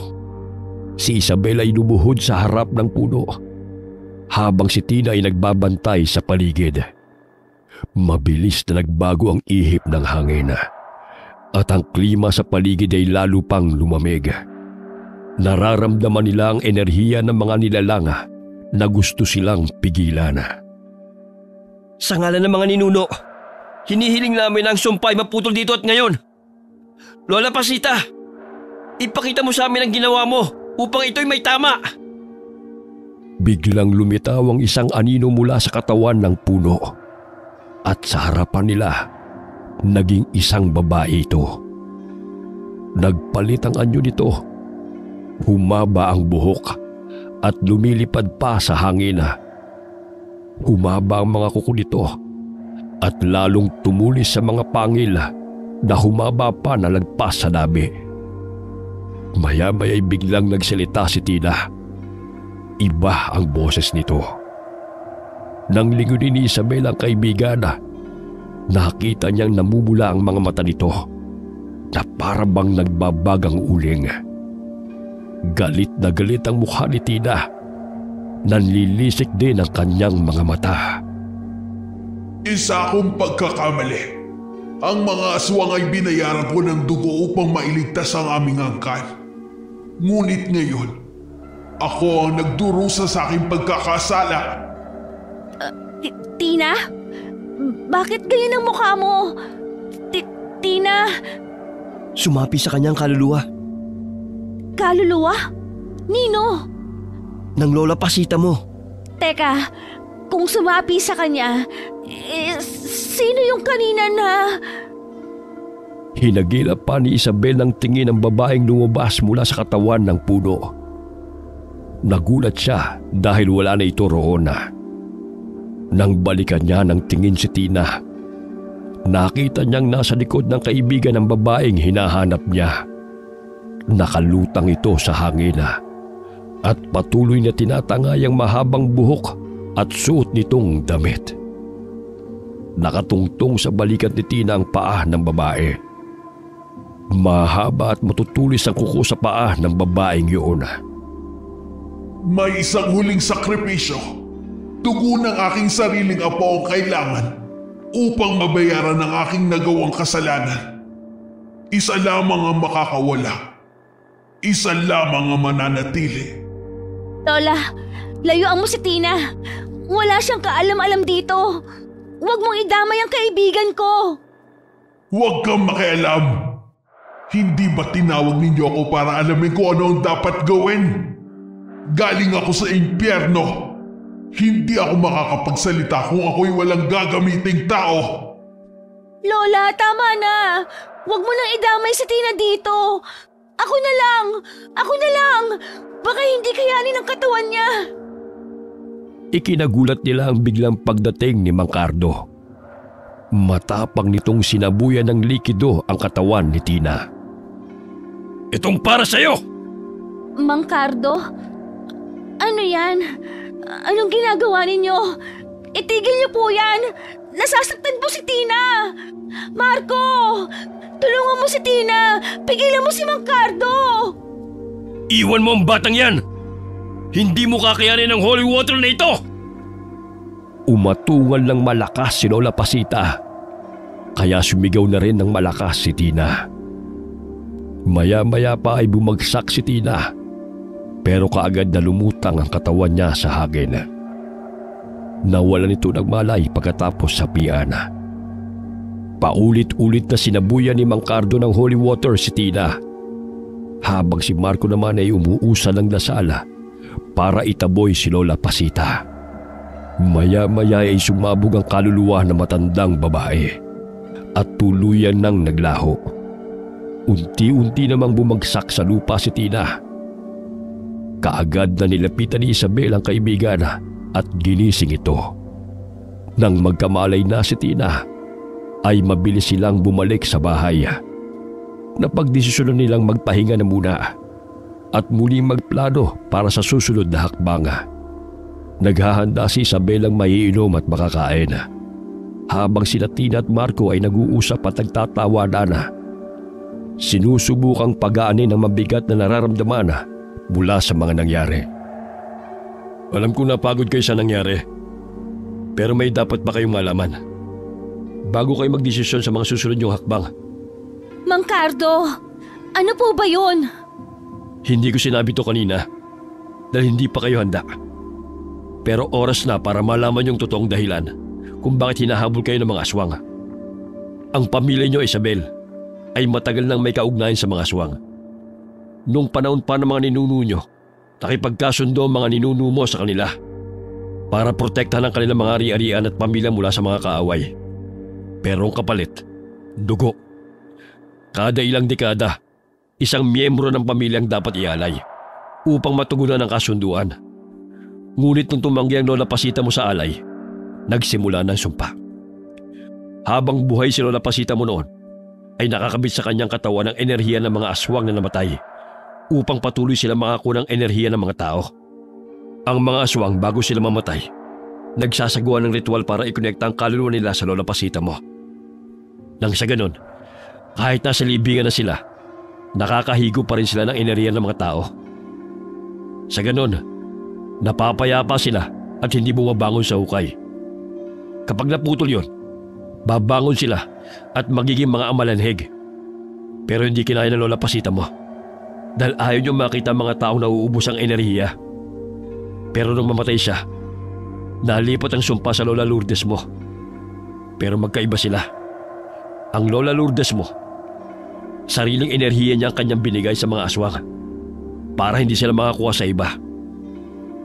si Isabel ay lumuhod sa harap ng puno habang si Tina ay nagbabantay sa paligid. Mabilis na nagbago ang ihip ng hangin at ang klima sa paligid ay lalo pang lumamig. Nararamdaman nila ang enerhiya ng mga nilalang na gusto silang pigilan. Sa ngalan ng mga ninuno, hinihiling namin ang sumpay maputol dito at ngayon. Lola Pasita, ipakita mo sa amin ang ginawa mo upang ito'y may tama. Biglang lumitaw ang isang anino mula sa katawan ng puno at sa harapan nila, naging isang babae ito. Nagpalit ang anyo nito. Humaba ang buhok at lumilipad pa sa hangin. Humaba ang mga kuko nito at lalong tumulis sa mga pangil na humaba pa na lagpas sa labi. Maya-maya ay biglang nagsalita si Tina. Iba ang boses nito. Nang lingunin ni Isabel ang kaibigan, nakita niyang namumula ang mga mata nito na para bang nagbabagang uling. Galit na galit ang mukha ni Tina. Nanlilisik din ang kanyang mga mata. Isa akong pagkakamali. Ang mga aswang ay binayaran ko ng dugo upang mailigtas ang aming angkan. Ngunit ngayon, ako ang nagdurusa sa aking pagkakasala. Tina? Bakit ganyan ang mukha mo? Tina? Sumapi sa kanyang kaluluwa. Kaluluwa? Nino? Ng Lola Pasita mo. Teka, kung sumapi sa kanya, sino yung kanina na... Hinagilap pa ni Isabel ng tingin ng babaeng lumabas mula sa katawan ng puno. Nagulat siya dahil wala na ito roon. Nang balikan niya ng tingin si Tina, nakita niyang nasa likod ng kaibigan ng babaeng hinahanap niya. Nakalutang ito sa hangin at patuloy na tinatangay ang mahabang buhok at suot nitong damit. Nakatungtong sa balikat ni Tina ang paa ng babae. Mahaba at matutulis ang kuko sa paa ng babaeng yun. May isang huling sakripisyo. Dugo ng aking sariling apo ang kailangan upang mabayaran ang aking nagawang kasalanan. Isa lamang ang makakawala. Isa lamang ang mananatili. Lola, layuan mo si Tina. Wala siyang kaalam-alam dito. Huwag mong idamay ang kaibigan ko. Huwag kang makialam. Hindi ba tinawag ninyo ako para alamin kung ano ang dapat gawin? Galing ako sa impyerno. Hindi ako makakapagsalita kung ako'y walang gagamiting tao. Lola, tama na. Huwag mo nang idamay si Tina dito. Ako na lang. Ako na lang. Baka hindi kayanin ang katawan niya. Ikinagulat nila ang biglang pagdating ni Mang Cardo. Matapang nitong sinabuyan ng likido ang katawan ni Tina. Itong para sa'yo! Mang Cardo? Ano yan? Anong ginagawa ninyo? Itigil niyo po yan! Nasasaktan po si Tina! Marco! Tulungan mo si Tina! Pigilan mo si Mang Cardo! Iwan mo ang batang yan! Hindi mo kakayanin ang holy water na ito! Umatungal ng malakas si Lola Pasita. Kaya sumigaw na rin ng malakas si Tina. Maya-maya pa ay bumagsak si Tina, pero kaagad na lumutang ang katawan niya sa hagin. Nawalan ito ng malay pagkatapos sapian. Paulit-ulit na sinabuyan ni Mang Cardo ng holy water si Tina, habang si Marco naman ay umuusan ng dasal para itaboy si Lola Pasita. Maya-maya ay sumabog ang kaluluwa ng matandang babae at tuluyan nang naglaho. Unti-unti namang bumagsak sa lupa si Tina. Kaagad na nilapitan ni Isabel ang kaibigan at ginising ito. Nang magkamalay na si Tina, ay mabilis silang bumalik sa bahay. Napagdesisyonan nilang magpahinga na muna at muling magplano para sa susunod na hakbang. Naghahanda si Isabel ang maiinom at makakain, habang sina Tina at Marco ay nag-uusap at nagtatawanan. Sinusubukang pagaanin ang mabigat na nararamdaman mula sa mga nangyari. Alam ko napagod kayo sa nangyari, pero may dapat pa kayong malaman bago kayo magdesisyon sa mga susunod niyong hakbang. Mang Cardo, ano po ba yun? Hindi ko sinabi to kanina dahil hindi pa kayo handa. Pero oras na para malaman yung totoong dahilan kung bakit hinahabol kayo ng mga aswang. Ang pamilya niyo, Isabel, ay matagal nang may kaugnayan sa mga aswang. Nung panahon pa ng mga ninuno nyo, nakipagkasundo ang mga ninuno mo sa kanila para protektahan ang kanilang mga ari-arian at pamilya mula sa mga kaaway. Pero ang kapalit, dugo. Kada ilang dekada, isang miyembro ng pamilyang dapat ialay upang matugunan ang kasunduan. Ngunit nung tumanggi ang Lola Pasita mo sa alay, nagsimula ng sumpa. Habang buhay si Lola Pasita mo noon, ay nakakabit sa kanyang katawan ang enerhiya ng mga aswang na namatay upang patuloy sila makakuha ng enerhiya ng mga tao. Ang mga aswang bago sila mamatay, nagsasagawa ng ritual para ikonekta ang kaluluwa nila sa Lola Pasita mo. Nang sa ganun, kahit nasa libingan na sila, nakakahigo pa rin sila ng enerhiya ng mga tao. Sa ganun, napapayapa sila at hindi bumabangon sa hukay. Kapag naputol yon, babangon sila at magiging mga amalanheg. Pero hindi kinaya ng Lola Pasita mo dahil ayaw niyong makita mga taong nauubos ang enerhiya. Pero nung mamatay siya, nalipat ang sumpa sa Lola Lourdes mo. Pero magkaiba sila. Ang Lola Lourdes mo, sariling enerhiya niya ang kanyang binigay sa mga aswang para hindi sila makakuha sa iba.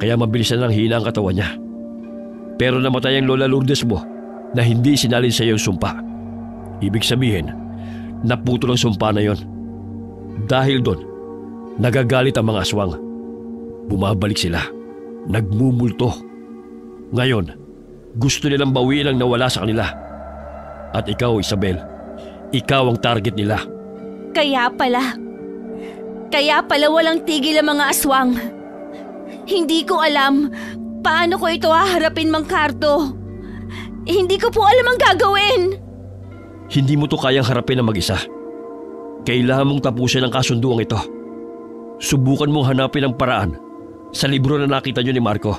Kaya mabilis na lang hina ang katawan niya. Pero namatay ang Lola Lourdes mo na hindi sinalin sa iyo yung sumpa. Ibig sabihin, naputol ang sumpa na yon. Dahil doon, nagagalit ang mga aswang. Bumabalik sila, nagmumulto. Ngayon, gusto nilang bawiin ang nawala sa kanila. At ikaw, Isabel, ikaw ang target nila. Kaya pala walang tigil ang mga aswang. Hindi ko alam paano ko ito haharapin, Mang Cardo. Hindi ko po alam ang gagawin. Hindi mo to kayang harapin na mag-isa. Kailangan mong tapusin ang kasunduang ito. Subukan mong hanapin ang paraan sa libro na nakita niyo ni Marco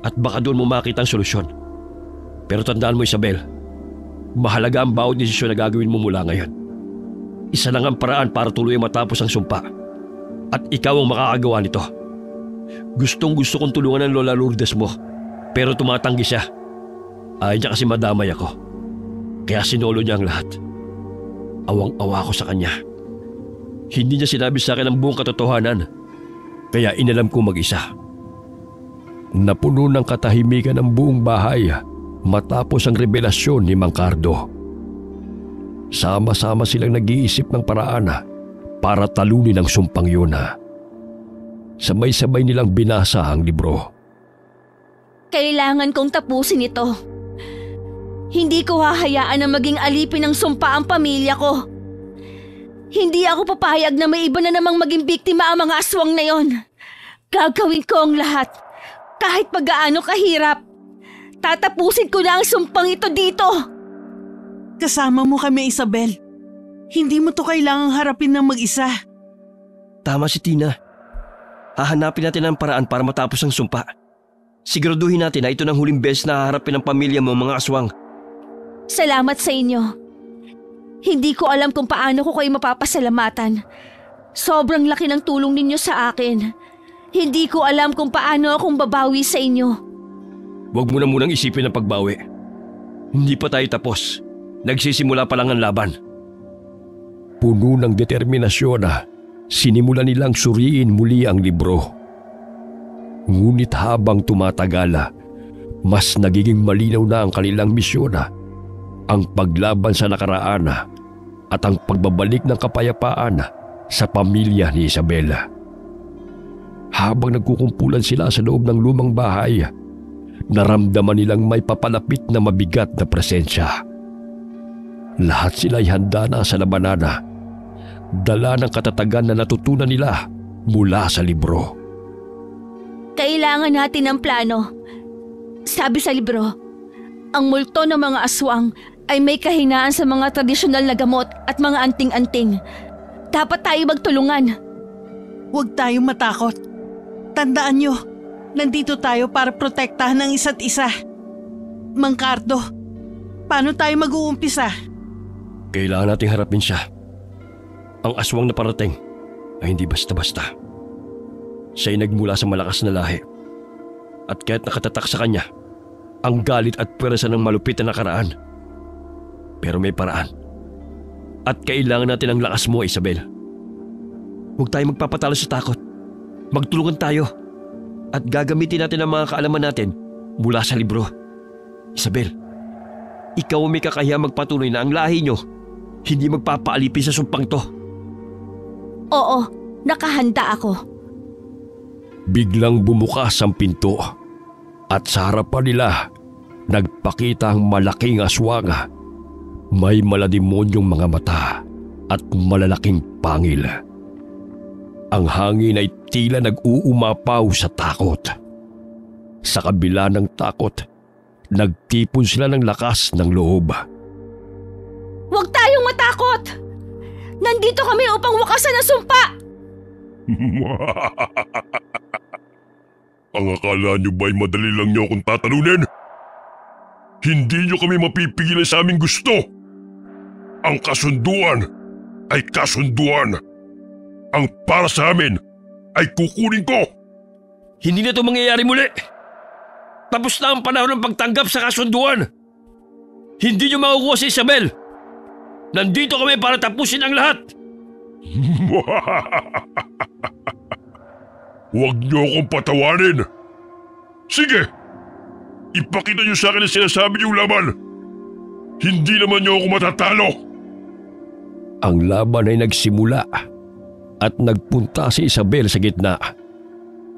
at baka doon mo makita ang solusyon. Pero tandaan mo, Isabel, mahalaga ang bawat desisyon na gagawin mo mula ngayon. Isa lang ang paraan para tuluyang matapos ang sumpa at ikaw ang makakagawa nito. Gustong-gusto kong tulungan ang Lola Lourdes mo pero tumatanggi siya. Ayaw niya kasi madamay ako. Kaya sinolo niya ang lahat. Awang-awa ko sa kanya. Hindi niya sinabi sa akin ang buong katotohanan. Kaya inalam ko mag-isa. Napuno ng katahimikan ang buong bahay matapos ang revelasyon ni Mang Cardo. Sama-sama silang nag-iisip ng paraan para talunin ang sumpang yun. Sabay-sabay nilang binasa ang libro. Kailangan kong tapusin ito. Hindi ko hahayaan na maging alipin ng sumpa ang pamilya ko. Hindi ako papayag na may iba na namang maging biktima ang mga aswang na yon. Gagawin ko ang lahat, kahit pag-gaano kahirap. Tatapusin ko na ang sumpang ito dito. Kasama mo kami, Isabel. Hindi mo to kailangang harapin ng mag-isa. Tama si Tina. Hahanapin natin ang paraan para matapos ang sumpa. Siguraduhin natin na ito ng huling beses na haharapin ng pamilya mo, mga aswang. Salamat sa inyo. Hindi ko alam kung paano ko kayo mapapasalamatan. Sobrang laki ng tulong ninyo sa akin. Hindi ko alam kung paano akong babawi sa inyo. Huwag mo na munang isipin ang pagbawi. Hindi pa tayo tapos. Nagsisimula pa lang ang laban. Puno ng determinasyon na sinimulan nilang suriin muli ang libro. Ngunit habang tumatagala, mas nagiging malinaw na ang kanilang misyon na ang paglaban sa nakaraan at ang pagbabalik ng kapayapaan sa pamilya ni Isabela. Habang nagkukumpulan sila sa loob ng lumang bahay, naramdaman nilang may papalapit na mabigat na presensya. Lahat sila'y handa na sa labanan, dala ng katatagan na natutunan nila mula sa libro. Kailangan natin ng plano. Sabi sa libro, ang multo ng mga aswang ay may kahinaan sa mga tradisyonal na gamot at mga anting-anting. Dapat tayo magtulungan. Huwag tayong matakot. Tandaan nyo, nandito tayo para protektahan ng isa't isa. Mang Cardo, paano tayo mag-uumpisa? Kailangan nating harapin siya. Ang aswang na parating ay hindi basta-basta. Siya'y nagmula sa malakas na lahi. At kaya't nakatatak sa kanya ang galit at pwersa ng malupit na nakaraan. Pero may paraan. At kailangan natin ang lakas mo, Isabel. Huwag tayo magpapatalo sa takot. Magtulungan tayo. At gagamitin natin ang mga kaalaman natin mula sa libro. Isabel, ikaw ang may kakayahang magpatuloy na ang lahi nyo hindi magpapaalipin sa sumpang to. Oo, nakahanda ako. Biglang bumukas ang pinto at sa harapan nila nagpakita ang malaking aswang. May malademonyong mga mata at malalaking pangil. Ang hangin ay tila nag-uumapaw sa takot. Sa kabila ng takot, nagtipon sila ng lakas ng loob. Huwag tayong matakot! Nandito kami upang wakasan ang sumpa! Ang akala nyo ba'y madali lang nyo akong tatalunin? Hindi nyo kami mapipigilan sa aming gusto. Ang kasunduan ay kasunduan. Ang para sa amin ay kukunin ko. Hindi na ito mangyayari muli. Tapos na ang panahon ng pagtanggap sa kasunduan. Hindi nyo makukuha si Isabel. Nandito kami para tapusin ang lahat. Huwag niyo akong patawarin. Sige, ipakita niyo sa akin ang sinasabi niyong laban. Hindi naman niyo ako matatalo. Ang laban ay nagsimula at nagpunta si Isabel sa gitna.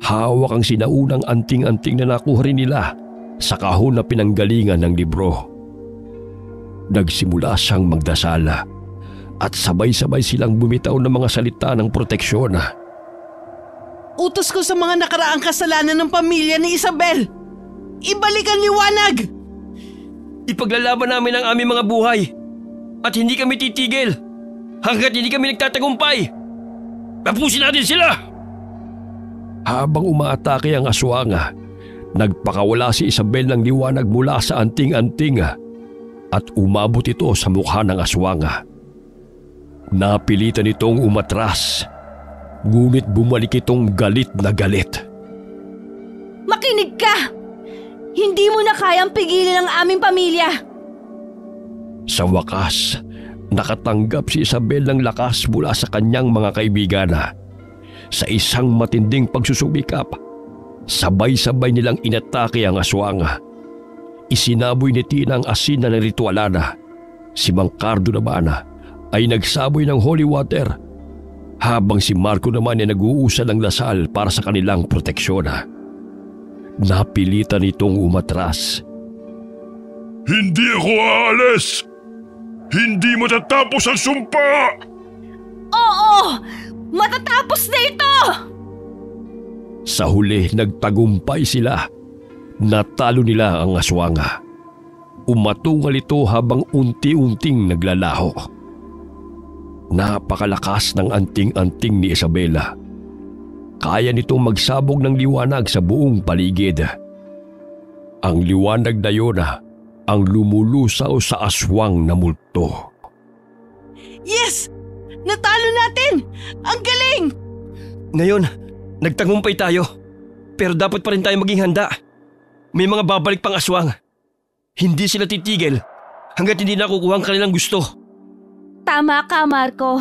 Hawak ang sinaunang anting-anting na nakuha rin nila sa kahon na pinanggalingan ng libro. Nagsimula siyang magdasal at sabay-sabay silang bumitaw ng mga salita ng proteksyon. Utos ko sa mga nakaraang kasalanan ng pamilya ni Isabel. Ibalik ang liwanag! Ipaglalaban namin ang aming mga buhay at hindi kami titigil hanggat hindi kami nagtatagumpay. Tapusin natin sila! Habang umaatake ang aswang, nagpakawala si Isabel ng liwanag mula sa anting-anting at umabot ito sa mukha ng aswang. Napilitan itong umatras, ngunit bumalik itong galit na galit. Makinig ka! Hindi mo na kayang pigilan ang aming pamilya! Sa wakas, nakatanggap si Isabel ng lakas mula sa kanyang mga kaibigan. Sa isang matinding pagsusumikap, sabay-sabay nilang inatake ang aswang. Isinaboy ni Tina ang asin na ritualana. Si Mang Cardo naman ay nagsaboy ng holy water, habang si Marco naman ay nag-uusal ng lasal para sa kanilang proteksyon. Napilitan itong umatras. Hindi ako aalis! Hindi matatapos ang sumpa! Oo! Matatapos na ito! Sa huli, nagtagumpay sila. Natalo nila ang aswang. Umatungal ito habang unti-unting naglalaho. Napakalakas ng anting-anting ni Isabela. Kaya nitong magsabog ng liwanag sa buong paligid. Ang liwanag na yun ang lumulusaw sa aswang na multo. Yes! Natalo natin! Ang galing! Ngayon, nagtagumpay tayo. Pero dapat pa rin tayo maging handa. May mga babalik pang aswang. Hindi sila titigil hanggat hindi nakukuha ang kanilang gusto. Tama ka, Marco.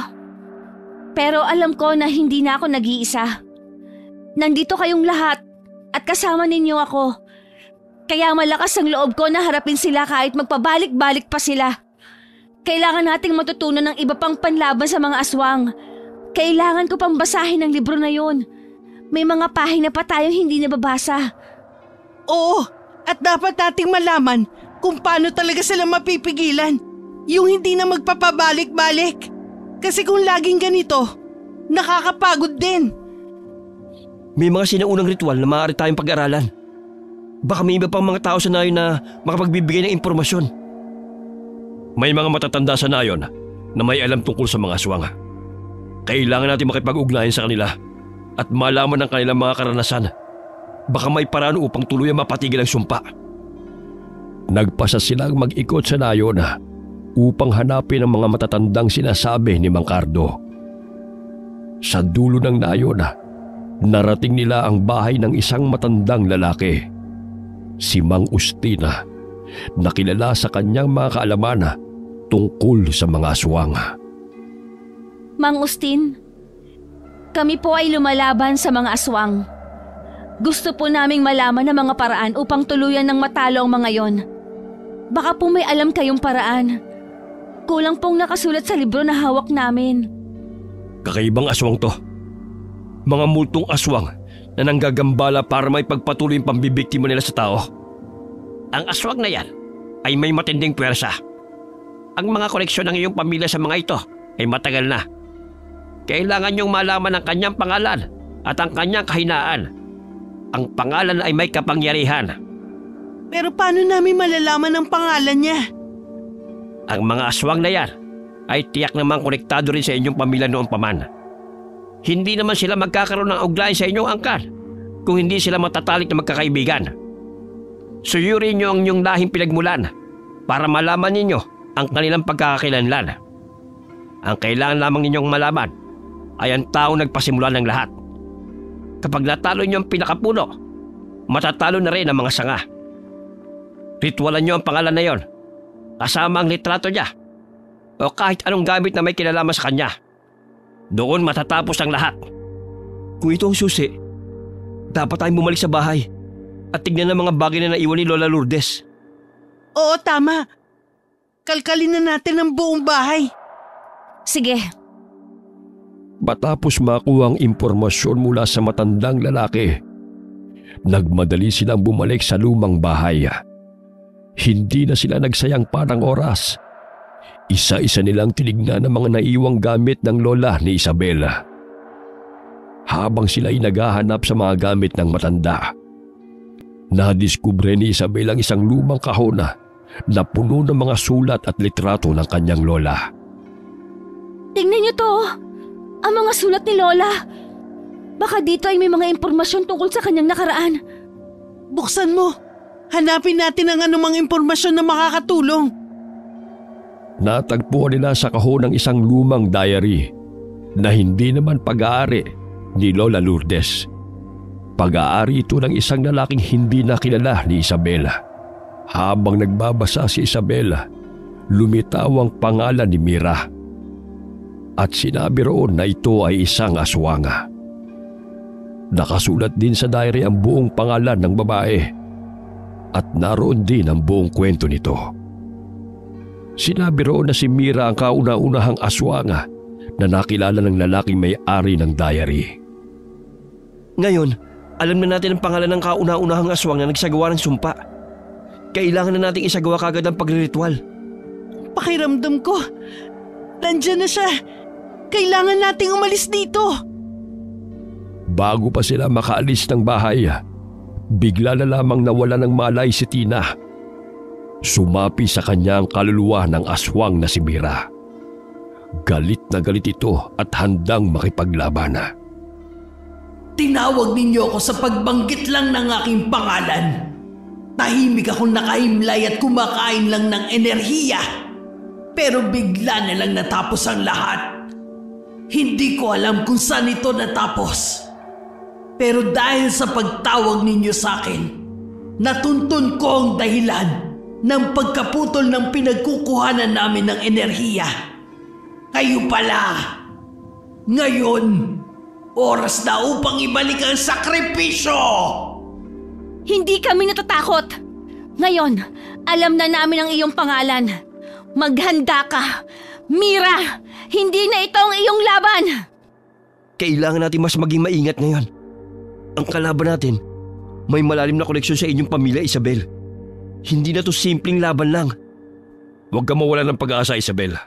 Pero alam ko na hindi na ako nag-iisa. Nandito kayong lahat at kasama ninyo ako. Kaya malakas ang loob ko na harapin sila kahit magpabalik-balik pa sila. Kailangan nating matutunan ng iba pang panlaban sa mga aswang. Kailangan ko pang basahin ang libro na yun. May mga pahina pa tayong hindi nababasa. Oo, at dapat nating malaman kung paano talaga sila mapipigilan. Yung hindi na magpapabalik-balik. Kasi kung laging ganito, nakakapagod din. May mga sinaunang ritual na maaari tayong pag-aralan. Baka may iba pang mga tao sa nayon na makapagbibigay ng impormasyon. May mga matatanda sa nayon na may alam tungkol sa mga aswang. Kailangan natin makipag-ugnayan sa kanila at malaman ang kanilang mga karanasan. Baka may paraan upang tuluyang mapatigil ang sumpa. Nagpasa silang mag-ikot sa nayon upang hanapin ang mga matatandang sinasabi ni Mang Cardo. Sa dulo ng nayon, narating nila ang bahay ng isang matandang lalaki, si Mang Ustina, na kilala sa kanyang mga kaalaman tungkol sa mga aswang. Mang Ustin, kami po ay lumalaban sa mga aswang. Gusto po naming malaman ang mga paraan upang tuluyan ng matalo ang mga yon. Baka po may alam kayong paraan. Kulang pong nakasulat sa libro na hawak namin. Kakaibang aswang to. Mga multong aswang na nanggagambala para may pagpatuloy yung pambibiktima nila sa tao. Ang aswang na yan ay may matinding pwersa. Ang mga koneksyon ng iyong pamilya sa mga ito ay matagal na. Kailangan niyong malaman ang kanyang pangalan at ang kanyang kahinaan. Ang pangalan ay may kapangyarihan. Pero paano namin malalaman ang pangalan niya? Ang mga aswang na yan ay tiyak namang konektado rin sa inyong pamilya noong paman. Hindi naman sila magkakaroon ng ugnayan sa inyong angkan kung hindi sila matatalik na magkakaibigan. Suyurin niyo ang inyong lahing pinagmulan para malaman ninyo ang kanilang pagkakakilanlan. Ang kailangan lamang ninyong malaman ay ang taong nagpasimula ng lahat. Kapag natalo niyo ang pinakapuno, matatalo na rin ang mga sanga. Ritualan niyo ang pangalan na yon, kasama ang litrato niya o kahit anong gamit na may kinalaman sa kanya. Doon matatapos ang lahat. Kung ito ang susi, dapat tayong bumalik sa bahay at tignan ang mga bagay na naiwan ni Lola Lourdes. Oo, tama. Kalkalin na natin ang buong bahay. Sige. Matapos makuha ang impormasyon mula sa matandang lalaki, nagmadali silang bumalik sa lumang bahay. Hindi na sila nagsayang parang oras. Isa-isa nilang tinignan ang mga naiwang gamit ng lola ni Isabela. Habang sila ay naghahanap sa mga gamit ng matanda, nadiskubre ni Isabela ang isang lumang kahon na puno ng mga sulat at litrato ng kanyang lola. Tingnan niyo to. Ang mga sulat ni Lola. Baka dito ay may mga impormasyon tungkol sa kanyang nakaraan. Buksan mo. Hanapin natin ang anumang impormasyon na makakatulong. Natagpuan nila sa kahon ng isang lumang diary na hindi naman pag-aari ni Lola Lourdes. Pag-aari ito ng isang lalaking hindi nakilala ni Isabela. Habang nagbabasa si Isabela, lumitaw ang pangalan ni Mira. At sinabi roon na ito ay isang aswanga. Nakasulat din sa diary ang buong pangalan ng babae at naroon din ang buong kwento nito. Sinabi roon na si Mira ang kauna-unahang aswanga na nakilala ng lalaking may-ari ng diary. Ngayon, alam na natin ang pangalan ng kauna-unahang aswang na nagsagawa ng sumpa. Kailangan na nating isagawa kagad ang pagriritual. Pakiramdam ko, nandyan na siya. Kailangan nating umalis dito. Bago pa sila makaalis ng bahay, bigla na lamang nawala ng malay si Tina. Sumapi sa kanya ang kaluluwa ng aswang na si Mira. Galit na galit ito at handang makipaglaban. Tinawag ninyo ako sa pagbanggit lang ng aking pangalan. Tahimik akong nakahimlay at kumakain lang ng enerhiya. Pero bigla na lang natapos ang lahat. Hindi ko alam kung saan ito natapos. Pero dahil sa pagtawag ninyo sa akin, natuntun ko ang dahilan ng pagkaputol ng pinagkukuhanan namin ng enerhiya. Kayo pala. Ngayon, oras na upang ibalik ang sakripisyo! Hindi kami natatakot. Ngayon, alam na namin ang iyong pangalan. Maghanda ka. Mira, hindi na ito ang iyong laban. Kailangan natin mas maging maingat ngayon. Ang kalaban natin, may malalim na koneksyon sa inyong pamilya, Isabel. Hindi na to simpleng laban lang. Huwag ka mawala ng pag-asa, Isabel.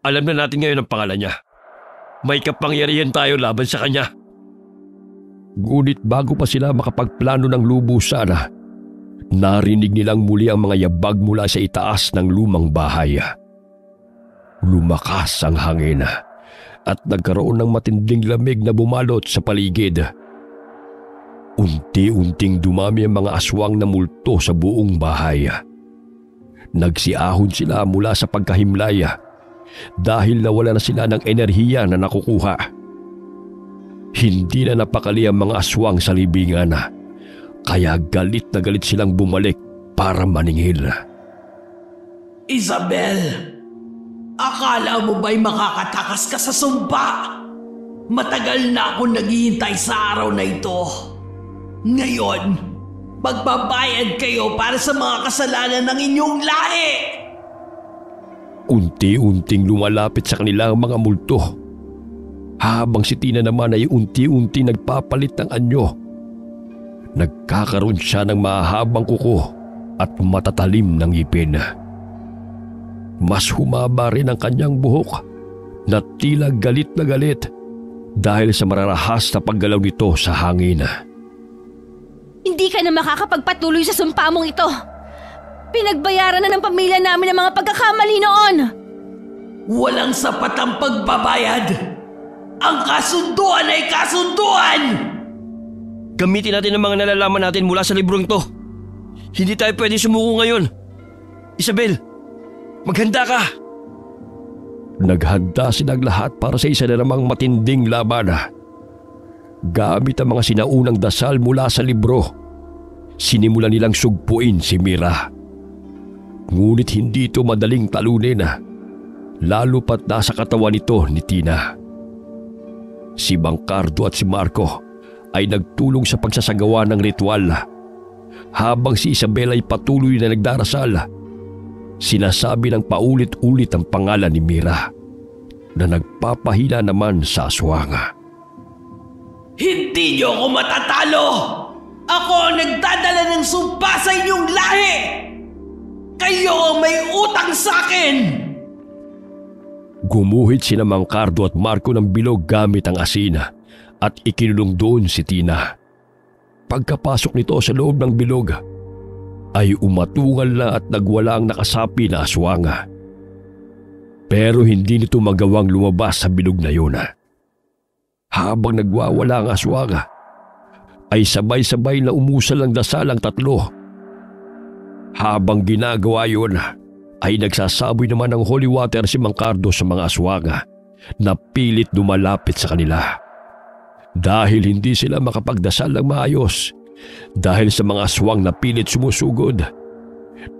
Alam na natin ngayon ang pangalan niya. May kapangyarihan tayo laban sa kanya. Ngunit bago pa sila makapagplano ng lubusan, narinig nilang muli ang mga yabag mula sa itaas ng lumang bahay. Lumakas ang hangin at nagkaroon ng matinding lamig na bumalot sa paligid. Unti-unting dumami ang mga aswang na multo sa buong bahay. Nagsiahon sila mula sa pagkahimlay dahil nawala na sila ng enerhiya na nakukuha. Hindi na napakali ang mga aswang sa libingan, kaya galit na galit silang bumalik para maningil. Isabel, akala mo ba'y makakatakas ka sa sumpa? Matagal na akong naghihintay sa araw na ito. Ngayon, magbabayad kayo para sa mga kasalanan ng inyong lahi. Unti-unting lumalapit sa kanila ang mga multo, habang si Tina naman ay unti-unti nagpapalit ng anyo. Nagkakaroon siya ng mahabang kuko at matatalim ng ngipin. Mas humaba rin ang kanyang buhok na tila galit na galit dahil sa mararahas na paggalaw nito sa hangin. Hindi ka na makakapagpatuloy sa sumpa mong ito. Pinagbayaran na ng pamilya namin ang mga pagkakamali noon. Walang sapat ang pagbabayad. Ang kasunduan ay kasunduan! Gamitin natin ang mga nalalaman natin mula sa librong to. Hindi tayo pwede sumuko ngayon. Isabel, maghanda ka! Naghanda silang lahat para sa isa na namang matinding laban. Gamit ang mga sinaunang dasal mula sa libro, sinimulan nilang sugpuin si Mira. Ngunit hindi ito madaling talunin, lalo pat nasa katawan nito ni Tina. Si Bangcardo at si Marco ay nagtulong sa pagsasagawa ng ritual. Habang si Isabel ay patuloy na nagdarasal, sinasabi ng paulit-ulit ang pangalan ni Mira na nagpapahina naman sa aswang. Hindi niyo ako matatalo! Ako ang nagdadala ng sumpa sa inyong lahi! Kayo ang may utang sa akin! Gumuhit sina Bangcardo at Marco ng bilog gamit ang asin at ikinulong doon si Tina. Pagkapasok nito sa loob ng bilog, ay umatungal na at nagwala ang nakasapi na aswang. Pero hindi nito magawang lumabas sa bilog na yun. Habang nagwawala ang aswang, ay sabay-sabay na umusal ang dasal ang tatlo. Habang ginagawa yun, ay nagsasaboy naman ng holy water si Bangcardo sa mga aswang na pilit dumalapit sa kanila. Dahil hindi sila makapagdasal ng maayos dahil sa mga aswang na pilit sumusugod,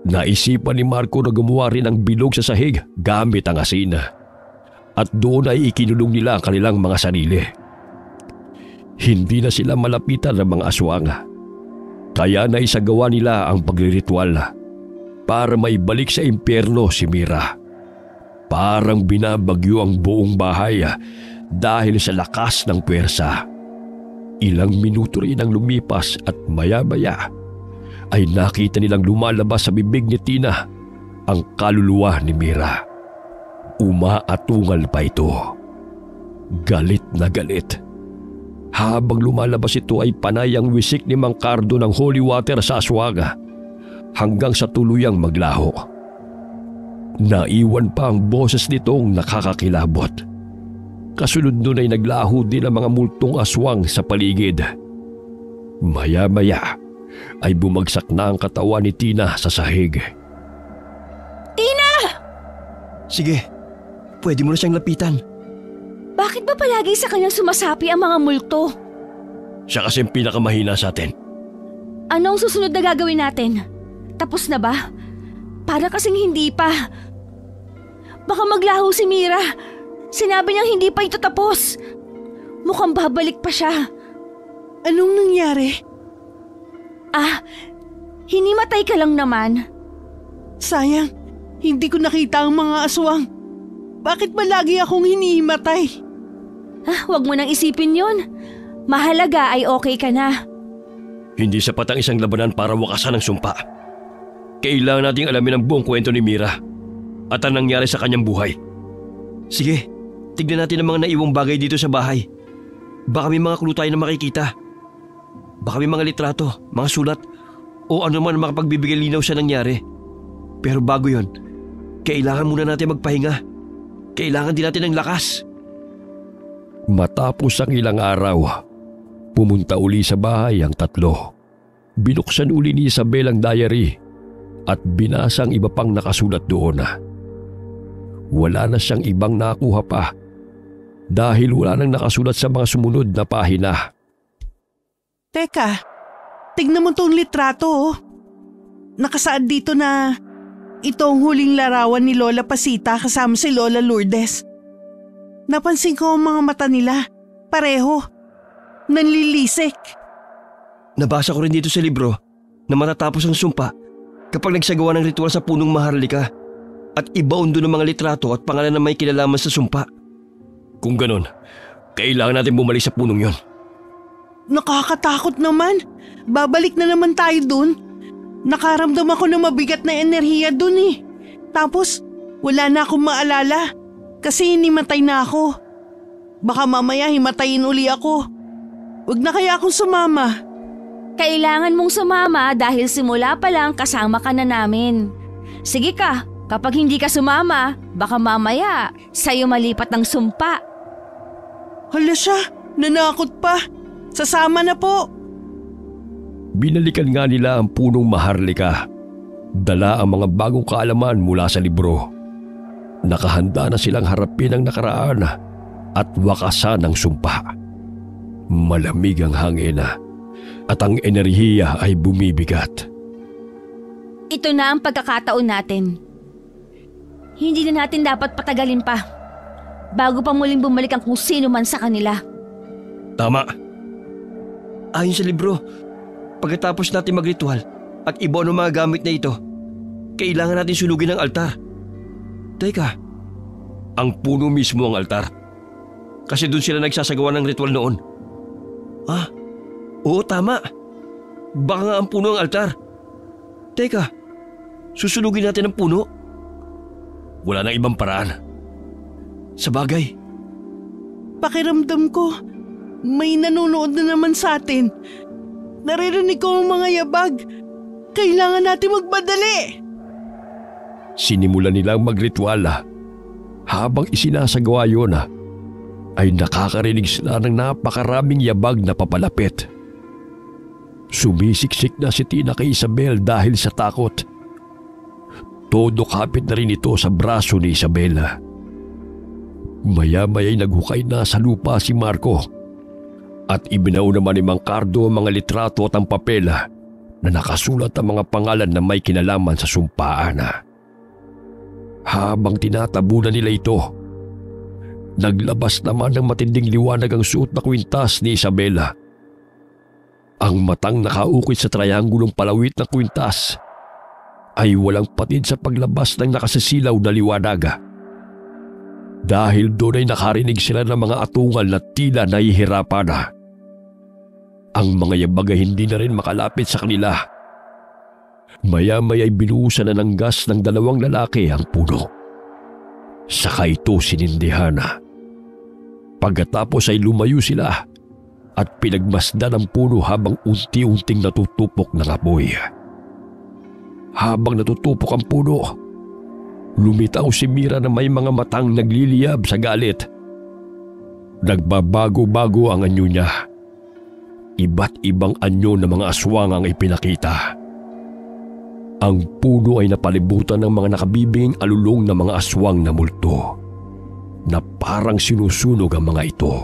naisipan ni Marco na gumawa rin ng bilog sa sahig gamit ang asin. At doon ay ikinulong nila ang kanilang mga sarili. Hindi na sila malapitan ng mga aswang, kaya naisagawa nila ang pagriritual para maibalik sa impyerno si Mira. Parang binabagyo ang buong bahay dahil sa lakas ng puwersa. Ilang minuto rin ang lumipas at maya-maya ay nakita nilang lumalabas sa bibig ni Tina ang kaluluwa ni Mira. Umaatungal pa ito. Galit na galit. Habang lumalabas ito ay panay ang wisik ni Bangcardo ng holy water sa aswang hanggang sa tuluyang maglaho. Naiwan pa ang boses nitong nakakakilabot. Kasunod nun ay naglaho din ang mga multong aswang sa paligid. Maya-maya ay bumagsak na ang katawan ni Tina sa sahig. Tina! Sige, pwede mo na siyang lapitan. Bakit ba palagi sa kanyang sumasapi ang mga multo? Siya kasi ang pinakamahina sa atin. Anong susunod na gagawin natin? Tapos na ba? Para kasing hindi pa. Baka maglaho si Mira. Sinabi niyang hindi pa ito tapos. Mukhang babalik pa siya. Anong nangyari? Hinimatay ka lang naman. Sayang, hindi ko nakita ang mga aswang. Bakit ba lagi akong hinihimatay? Huwag mo nang isipin yun. Mahalaga ay okay ka na. Hindi sapat ang isang labanan para wakasan ang sumpa. Kailangan nating alamin ang buong kwento ni Mira at ang nangyari sa kanyang buhay. Sige, tignan natin ang mga naiwang bagay dito sa bahay. Baka may mga clue tayo na makikita. Baka may mga litrato, mga sulat, o ano man makapagbibigay linaw sa nangyari. Pero bago yon, kailangan muna natin magpahinga. Kailangan din natin ng lakas. Matapos ang ilang araw, pumunta uli sa bahay ang tatlo. Binuksan uli ni Isabel ang diary at binasa ang iba pang nakasulat doon. Wala na siyang ibang nakuha pa dahil wala nang nakasulat sa mga sumunod na pahina. Teka, tignan mo tong litrato oh. Nakasaad dito na ito ang huling larawan ni Lola Pasita kasama si Lola Lourdes. Napansin ko ang mga mata nila. Pareho. Nanlilisik. Nabasa ko rin dito sa libro na matatapos ang sumpa kapag nagsagawa ng ritual sa punong maharlika at ibaon doon ang mga litrato at pangalan na may kinalaman sa sumpa. Kung ganon, kailangan natin bumalik sa punong yon. Nakakatakot naman. Babalik na naman tayo dun. Nakaramdam ako ng mabigat na enerhiya dun eh. Tapos, wala na akong maalala kasi hinimatay na ako. Baka mamaya himatayin uli ako. Huwag na kaya akong sumama. Kailangan mong sumama dahil simula pa lang kasama ka na namin. Sige ka, kapag hindi ka sumama, baka mamaya sa'yo malipat ng sumpa. Hala siya, nanakot pa. Sasama na po. Binalikan nga nila ang punong maharlika. Dala ang mga bagong kaalaman mula sa libro. Nakahanda na silang harapin ang nakaraan at wakasan ang sumpa. Malamig ang hangin at ang enerhiya ay bumibigat. Ito na ang pagkakataon natin. Hindi na natin dapat patagalin pa bago pa muling bumalik ang kung sino man sa kanila. Tama. Ayon sa libro, pagkatapos natin magritual at ibaon ang mga gamit na ito, kailangan natin sunugin ang altar. Teka, ang puno mismo ang altar. kasi doon sila nagsasagawa ng ritual noon. Oo, tama. Baka nga ang puno ang altar. Teka, susunugin natin ang puno? Wala nang ibang paraan. Sa bagay. Pakiramdam ko, may nanonood na naman sa atin. Naririnig ko ang mga yabag. Kailangan natin magmadali. Sinimulan nilang magritual. Habang isinasagawa yun, ay nakakarinig sila ng napakaraming yabag na papalapit. Sumisiksik na si Tina kay Isabel dahil sa takot. Todo kapit na rin ito sa braso ni Isabel. Maya-maya'y naghukay na sa lupa si Marco at ibinaw naman ni Mang Cardo ang mga litrato at ang papel na nakasulat ang mga pangalan na may kinalaman sa sumpaan. Habang tinatabunan nila ito, naglabas naman ng matinding liwanag ang suot na kwintas ni Isabela. Ang matang nakaukit sa triangulong palawit na kwintas ay walang patid sa paglabas ng nakasisilaw na liwanag. Dahil doon ay nakarinig sila ng mga atungal na tila nahihirapan. Ang mga yabag ay hindi na rin makalapit sa kanila. Maya-maya ay binuhusan na ng gas ng dalawang lalaki ang puno. Saka ito sinindihan. Pagkatapos ay lumayo sila at pinagmasdan ang puno habang unti-unting natutupok ng apoy. Habang natutupok ang puno, lumitaw si Mira na may mga matang nagliliyab sa galit. Nagbabago-bago ang anyo niya. Iba't ibang anyo ng mga aswang ang ipinakita. Ang puno ay napalibutan ng mga nakabibinging alulong na mga aswang na multo na parang sinusunog ang mga ito.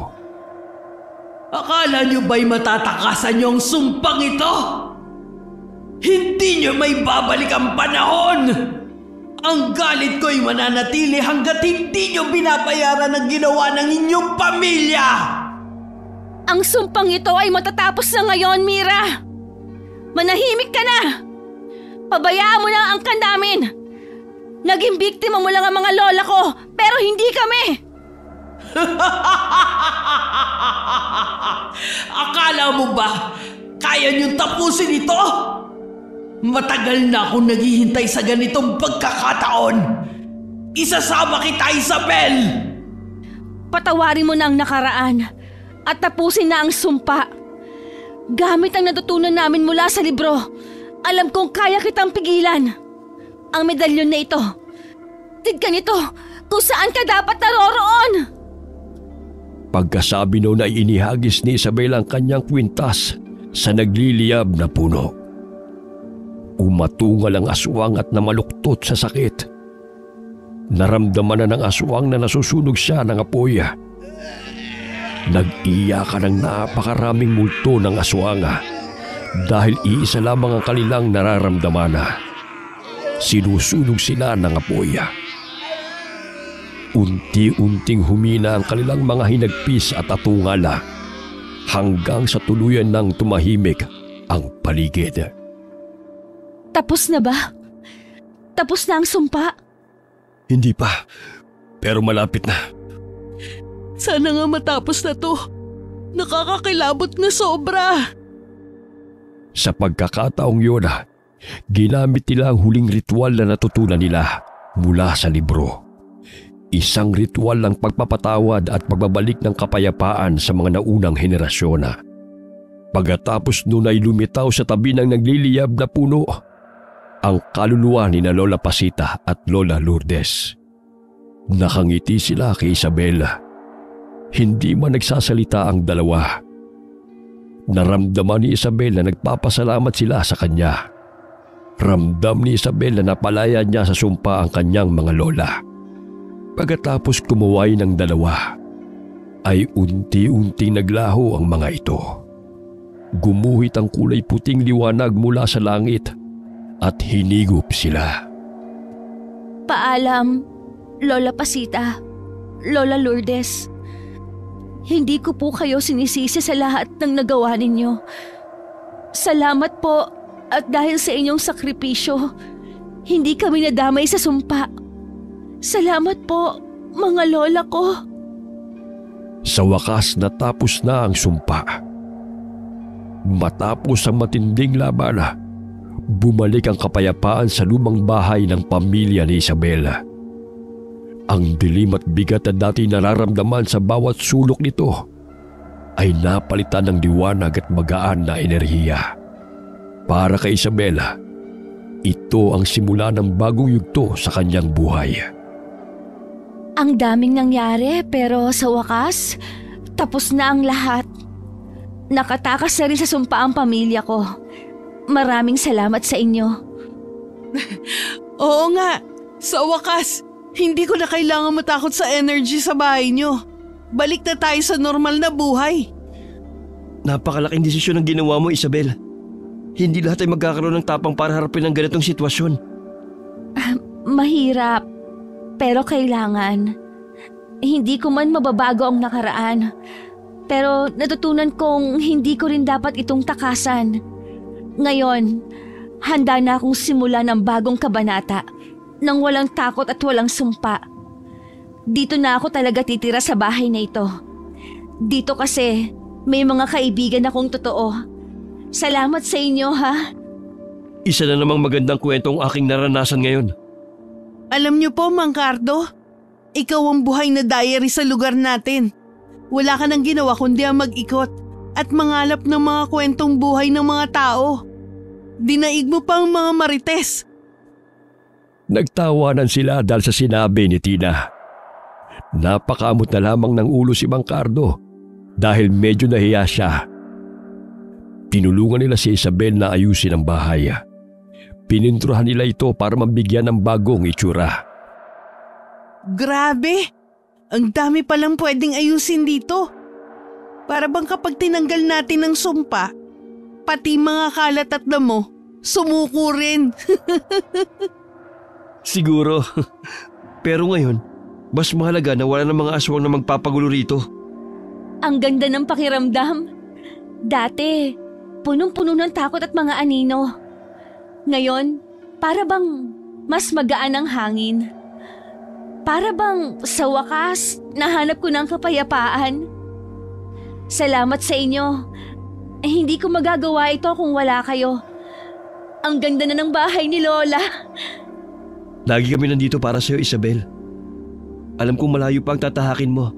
Akala nyo ba'y matatakasan nyo ang sumpang ito? Hindi nyo may babalik ang panahon! Ang galit ko'y mananatili hanggat hindi nyo binabayaran ang ginawa ng inyong pamilya! Ang sumpang ito ay matatapos na ngayon, Mira! Manahimik ka na! Pabayaan mo na ang angkan namin! Naging biktima mo lang ang mga lola ko, pero hindi kami! Akala mo ba kaya niyong tapusin ito? Matagal na akong naghihintay sa ganitong pagkakataon. Isasama kita, Isabel! Patawarin mo na ang nakaraan at tapusin na ang sumpa. Gamit ang natutunan namin mula sa libro, alam kong kaya kitang pigilan. Ang medalyon na ito, tignan ito kung saan ka dapat naroroon. Pagkasabi noon ay inihagis ni Isabel ang kanyang kwintas sa nagliliyab na puno. Umatungal ang aswang at namaluktot sa sakit. Naramdaman na ng aswang na nasusunog siya ng apoy. Nag-iyakan ng napakaraming multo ng aswanga dahil iisa lamang ang kanilang nararamdaman. Sinusunog sila ng apoy. Unti-unting humina ang kanilang mga hinagpis at atungala hanggang sa tuluyan ng tumahimik ang paligid. Tapos na ba? Tapos na ang sumpa? Hindi pa, pero malapit na. Sana nga matapos na to. Nakakakilabot na sobra. Sa pagkakataong yun, ginamit nila ang huling ritual na natutunan nila mula sa libro. Isang ritual ng pagpapatawad at pagbabalik ng kapayapaan sa mga naunang henerasyon. Pagkatapos nun ay lumitaw sa tabi ng nagliliyab na puno ang kaluluwa ni na Lola Pasita at Lola Lourdes. Nakangiti sila kay Isabel. Hindi man nagsasalita ang dalawa. Naramdaman ni Isabel na nagpapasalamat sila sa kanya. Ramdam ni Isabel na napalaya niya sa sumpa ang kanyang mga lola. Pagkatapos kumuway ng dalawa, ay unti-unting naglaho ang mga ito. Gumuhit ang kulay puting liwanag mula sa langit at hinigop sila. Paalam, Lola Pasita, Lola Lourdes. Hindi ko po kayo sinisisi sa lahat ng nagawa ninyo. Salamat po at dahil sa inyong sakripisyo, hindi kami nadamay sa sumpa. Salamat po, mga lola ko. Sa wakas natapos na ang sumpa. Matapos ang matinding laban, bumalik ang kapayapaan sa lumang bahay ng pamilya ni Isabel. Ang dilim at bigat na dati nararamdaman sa bawat sulok nito ay napalitan ng liwanag at magaan na enerhiya. Para kay Isabel, ito ang simula ng bagong yugto sa kanyang buhay. Ang daming nangyari pero sa wakas, tapos na ang lahat. Nakatakas na rin sa sumpa ang pamilya ko. Maraming salamat sa inyo. Oo nga, sa wakas, hindi ko na kailangan matakot sa energy sa bahay nyo. Balik na tayo sa normal na buhay. Napakalaking desisyon ang ginawa mo, Isabel. Hindi lahat ay magkakaroon ng tapang para harapin ang ganitong sitwasyon. Mahirap, pero kailangan. Hindi ko man mababago ang nakaraan. Pero natutunan kong hindi ko rin dapat itong takasan. Ngayon, handa na akong simulan ng bagong kabanata nang walang takot at walang sumpa. Dito na ako talaga titira sa bahay na ito. Dito kasi may mga kaibigan akong totoo. Salamat sa inyo, ha? Isa na namang magandang kwento ang aking naranasan ngayon. Alam niyo po, Mang Cardo, ikaw ang buhay na diary sa lugar natin. Wala ka nang ginawa kundi ang mag-ikot at mangalap ng mga kwentong buhay ng mga tao. Dinaig mo pa ang mga marites. Nagtawanan sila dahil sa sinabi ni Tina. Napakamot na lamang ng ulo si Mang Cardo dahil medyo nahiya siya. Tinulungan nila si Isabel na ayusin ang bahay. Pininturahan nila ito para mabigyan ng bagong itsura. Grabe! Ang dami palang pwedeng ayusin dito. Para bang kapag tinanggal natin ang sumpa, pati mga kalat at damo, sumuko rin. Siguro. Pero ngayon, mas mahalaga na wala ng mga aswang na magpapagulo rito. Ang ganda ng pakiramdam. Dati, punong-puno ng takot at mga anino. Ngayon, para bang mas magaan ang hangin. Para bang sa wakas, nahanap ko ng kapayapaan. Salamat sa inyo. Hindi ko magagawa ito kung wala kayo. Ang ganda na ng bahay ni Lola. Lagi kami nandito para sa'yo, Isabel. Alam kong malayo pa ang tatahakin mo.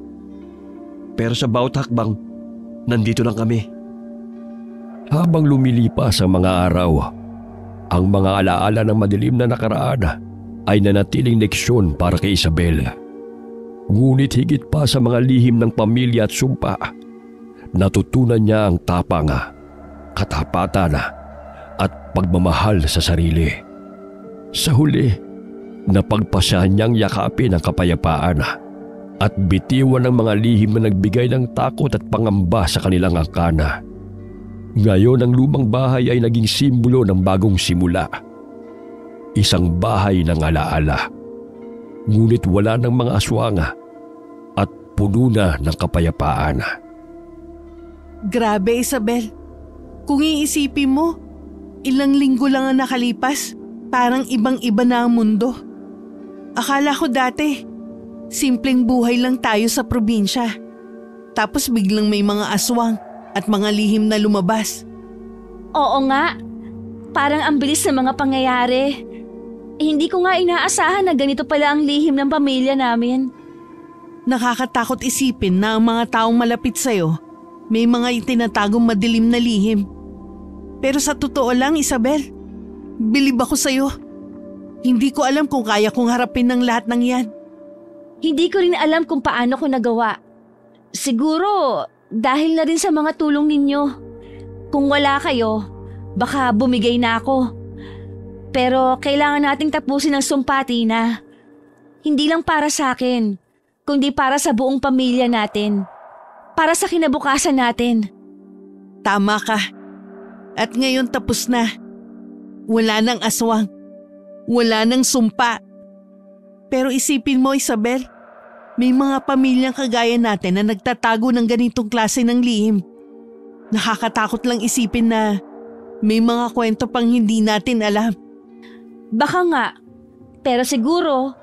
Pero sa bawat hakbang, nandito lang kami. Habang lumilipas ang mga araw, ang mga alaala ng madilim na nakaraan ay nanatiling leksyon para kay Isabel. Ngunit higit pa sa mga lihim ng pamilya at sumpa, natutunan niya ang tapang, katapatan at pagmamahal sa sarili. Sa huli, napagpasyahan niyang yakapin ang kapayapaan at bitiwan ng mga lihim na nagbigay ng takot at pangamba sa kanilang angkana. Ngayon ang lumang bahay ay naging simbolo ng bagong simula. Isang bahay ng alaala. Ngunit wala ng mga aswang at puno na ng kapayapaan. Grabe, Isabel. Kung iisipin mo, ilang linggo lang ang nakalipas, parang ibang-iba na ang mundo. Akala ko dati, simpleng buhay lang tayo sa probinsya. Tapos biglang may mga aswang at mga lihim na lumabas. Oo nga, parang ang bilis ng mga pangyayari. Hindi ko nga inaasahan na ganito pala ang lihim ng pamilya namin. Nakakatakot isipin na ang mga taong malapit sa'yo may mga itinatagong madilim na lihim. Pero sa totoo lang, Isabel, bilib ako sa'yo. Hindi ko alam kung kaya kong harapin ng lahat ng yan. Hindi ko rin alam kung paano ko nagawa. Siguro dahil na rin sa mga tulong ninyo. Kung wala kayo, baka bumigay na ako. Pero kailangan nating tapusin ang sumpati na. Hindi lang para sa akin, kundi para sa buong pamilya natin. Para sa kinabukasan natin. Tama ka. At ngayon tapos na. Wala nang aswang. Wala nang sumpa. Pero isipin mo, Isabel, may mga pamilyang kagaya natin na nagtatago ng ganitong klase ng lihim. Nakakatakot lang isipin na may mga kwento pang hindi natin alam. Baka nga, pero siguro,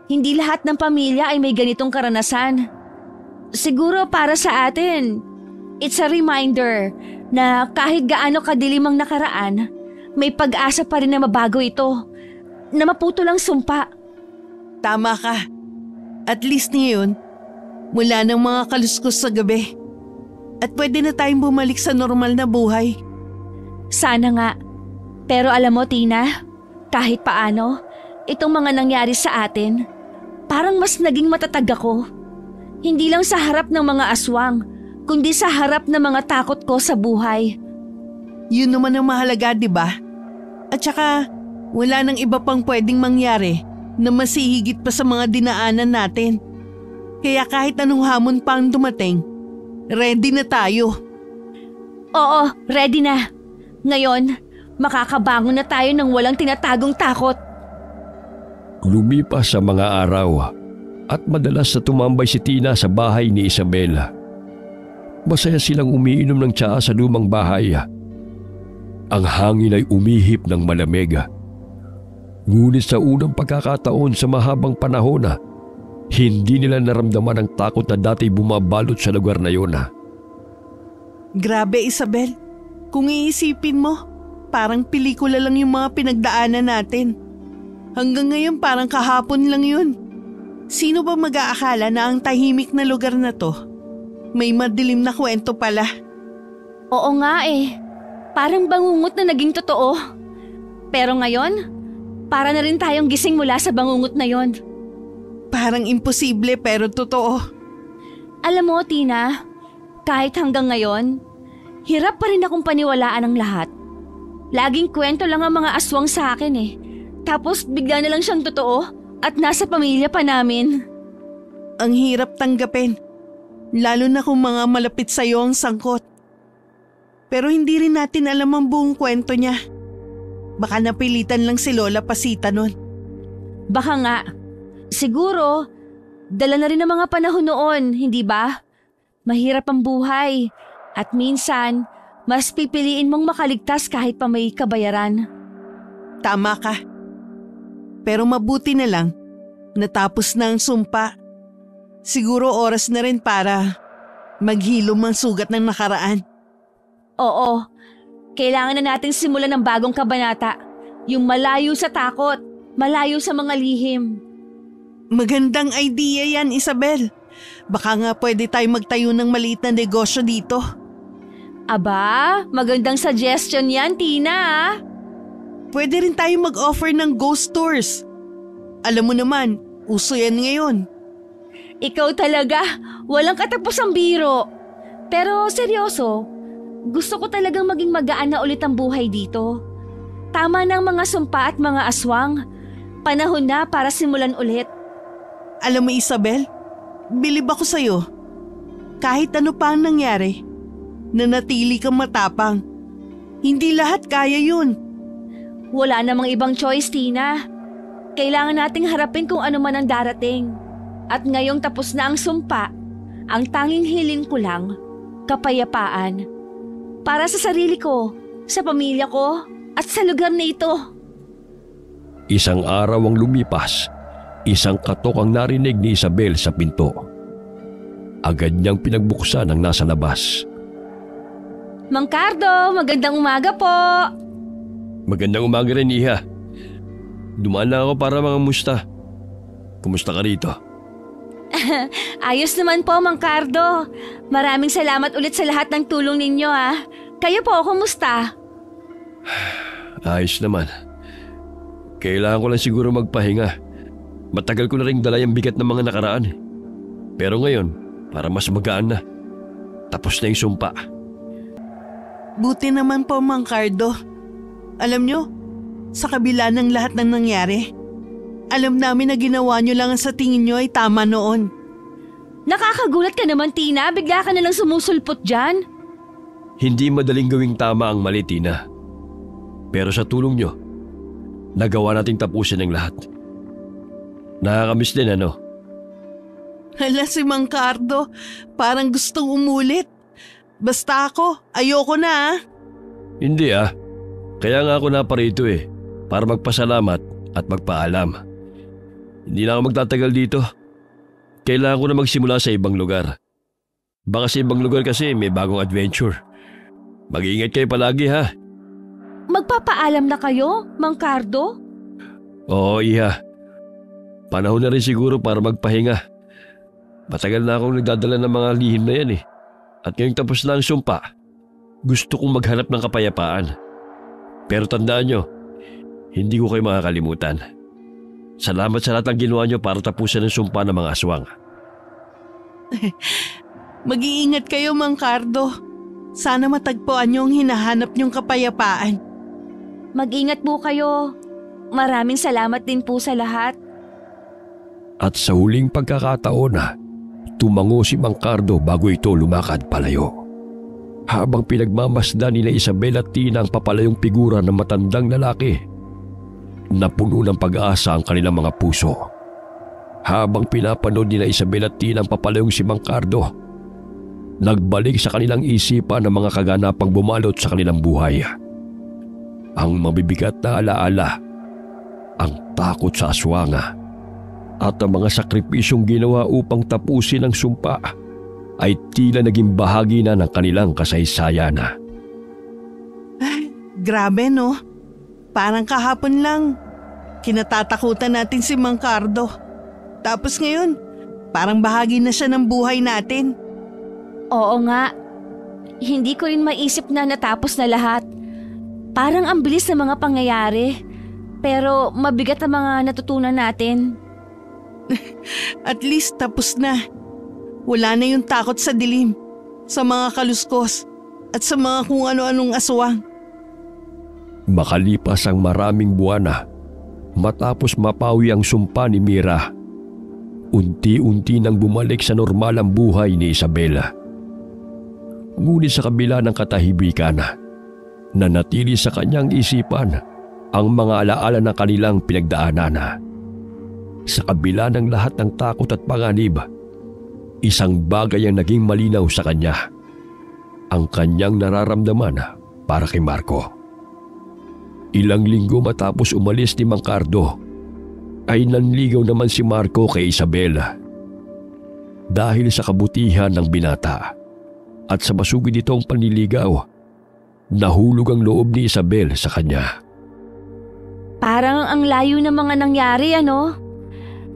hindi lahat ng pamilya ay may ganitong karanasan. Siguro para sa atin, it's a reminder na kahit gaano kadilim ang nakaraan, may pag-asa pa rin na mabago ito, na maputol ang sumpa. Tama ka. At least ngayon, wala nang mga kaluskos sa gabi. At pwede na tayong bumalik sa normal na buhay. Sana nga. Pero alam mo, Tina, kahit paano, itong mga nangyari sa atin, parang mas naging matatag ako. Hindi lang sa harap ng mga aswang, kundi sa harap ng mga takot ko sa buhay. Yun naman ang mahalaga, di ba? At saka, wala nang iba pang pwedeng mangyari na masihigit pa sa mga dinaanan natin. Kaya kahit anong hamon pa ang dumating, ready na tayo. Oo, ready na. Ngayon, makakabangon na tayo ng walang tinatagong takot. Lumipas sa mga araw at madalas na tumambay si Tina sa bahay ni Isabel. Masaya silang umiinom ng tsaa sa lumang bahay. Ang hangin ay umihip ng malamig. Ngunit sa unang pagkakataon sa mahabang panahon, hindi nila naramdaman ang takot na dati bumabalot sa lugar na yun. Grabe, Isabel. Kung iisipin mo, parang pelikula lang yung mga pinagdaanan natin. Hanggang ngayon parang kahapon lang yun. Sino ba mag-aakala na ang tahimik na lugar na to may madilim na kwento pala? Oo nga eh. Parang bangungot na naging totoo. Pero ngayon, para na rin tayong gising mula sa bangungot na yon. Parang imposible pero totoo. Alam mo, Tina, kahit hanggang ngayon, hirap pa rin akong paniwalaan ang lahat. Laging kwento lang ang mga aswang sa akin eh. Tapos bigla na lang siyang totoo at nasa pamilya pa namin. Ang hirap tanggapin, lalo na kung mga malapit sa'yo ang sangkot. Pero hindi rin natin alam ang buong kwento niya. Baka napilitan lang si Lola Pasita nun. Baka nga. Siguro, dala na rin ang mga panahon noon, hindi ba? Mahirap ang buhay. At minsan, mas pipiliin mong makaligtas kahit pa may kabayaran. Tama ka. Pero mabuti na lang, natapos na ang sumpa. Siguro oras na rin para maghilom ang sugat ng nakaraan. Oo, kailangan na nating simulan ng bagong kabanata. Yung malayo sa takot, malayo sa mga lihim. Magandang idea yan, Isabel. Baka nga pwede tayo magtayo ng maliit na negosyo dito. Aba, magandang suggestion yan, Tina. Pwede rin tayo mag-offer ng ghost tours. Alam mo naman, uso yan ngayon. Ikaw talaga, walang katapusang biro. Pero seryoso, gusto ko talagang maging magaan na ulit ang buhay dito. Tama na ang mga sumpa at mga aswang. Panahon na para simulan ulit. Alam mo Isabel, bilib ako sa'yo. Kahit ano pa ang nangyari, nanatili kang matapang. Hindi lahat kaya yun. Wala namang ibang choice, Tina. Kailangan nating harapin kung ano man ang darating. At ngayong tapos na ang sumpa, ang tanging hiling ko lang, kapayapaan. Para sa sarili ko, sa pamilya ko, at sa lugar na ito. Isang araw ang lumipas, isang katok ang narinig ni Isabel sa pinto. Agad niyang pinagbuksan ang nasa labas. Mang Cardo, magandang umaga po. Magandang umaga rin, Iha. Dumaan na ako para mga musta. Kumusta ka rito? Ayos naman po, Mang Cardo. Maraming salamat ulit sa lahat ng tulong ninyo ha. Kayo po, kumusta? Ayos naman. Kailangan ko lang siguro magpahinga. Matagal ko na rin dala yung bigat ng mga nakaraan. Pero ngayon, para mas magaan na. Tapos na yung sumpa. Buti naman po, Mang Cardo. Alam nyo, sa kabila ng lahat ng nangyari, alam namin na ginawa nyo lang sa tingin nyo ay tama noon. Nakakagulat ka naman, Tina. Bigla ka nalang sumusulpot dyan. Hindi madaling gawing tama ang mali, Tina. Pero sa tulong nyo, nagawa nating tapusin ang lahat. Nakakamiss din, ano? Hala si Mang Cardo, parang gustong umulit. Basta ako, ayoko na ah. Hindi ah. Kaya nga ako naparito eh, para magpasalamat at magpaalam. Hindi na ako magtatagal dito. Kailangan ko na magsimula sa ibang lugar. Baka sa ibang lugar kasi may bagong adventure. Mag-iingat kayo palagi ha. Magpapaalam na kayo, Mang Cardo? Oo, Iha. Panahon na rin siguro para magpahinga. Matagal na akong nagdadala ng mga lihim na yan eh. At ngayong tapos na ang sumpa, gusto kong maghanap ng kapayapaan. Pero tandaan nyo, hindi ko kayo makakalimutan. Salamat sa lahat ng ginawa nyo para tapusin ang sumpa ng mga aswang. Mag-iingat kayo, Mang Cardo. Sana matagpuan nyo ang hinahanap nyong kapayapaan. Mag-ingat po kayo. Maraming salamat din po sa lahat. At sa huling pagkakataon na, tumango si Mang Cardo bago ito lumakad palayo. Habang pinagmamasdan nila Isabel at Tina ang papalayong figura ng matandang lalaki, napuno ng pag-asa ang kanilang mga puso. Habang pinapanood nila Isabel at Tina ang papalayong si Mang Cardo, nagbalik sa kanilang isipan ang mga kaganapang bumalot sa kanilang buhay. Ang mabibigat na alaala, ang takot sa aswanga, at ang mga sakripisyong ginawa upang tapusin ang sumpa ay tila naging bahagi na ng kanilang kasaysayan. Ay, grabe no. Parang kahapon lang, kinatatakutan natin si Mang Cardo. Tapos ngayon, parang bahagi na siya ng buhay natin. Oo nga. Hindi ko rin maisip na natapos na lahat. Parang ang bilis ng mga pangyayari. Pero mabigat ang mga natutunan natin. At least tapos na. Wala na yung takot sa dilim, sa mga kaluskos, at sa mga kung ano-anong aswang. Makalipas ang maraming buwan na, matapos mapawi ang sumpa ni Mira, unti-unti nang bumalik sa normal ang buhay ni Isabela. Ngunit sa kabila ng katahimikan, nanatili sa kanyang isipan ang mga alaala ng kanilang pinagdaanan. Sa kabila ng lahat ng takot at panganib, isang bagay ang naging malinaw sa kanya: ang kanyang nararamdaman para kay Marco. Ilang linggo matapos umalis ni Mang Cardo, ay nanligaw naman si Marco kay Isabela. Dahil sa kabutihan ng binata at sa masugid nitong panliligaw, nahulog ang loob ni Isabel sa kanya. Parang ang layo ng mga nangyari, ano?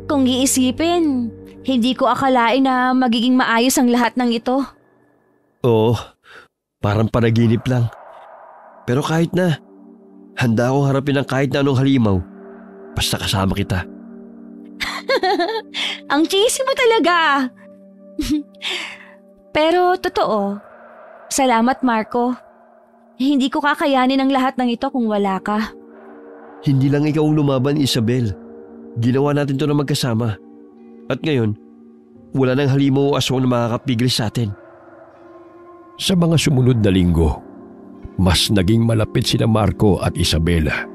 Kung iisipin, hindi ko akalain na magiging maayos ang lahat ng ito. Oo, parang panaginip lang. Pero kahit na, handa akong harapin ang kahit na anong halimaw, basta kasama kita. Ang cheesy mo talaga! Pero totoo, salamat Marco. Hindi ko kakayanin ang lahat ng ito kung wala ka. Hindi lang ikaw ang lumaban, Isabel. Ginawa natin to na magkasama. At ngayon, wala nang halimaw o aswang na makakapigil sa atin. Sa mga sumunod na linggo, mas naging malapit sina Marco at Isabela.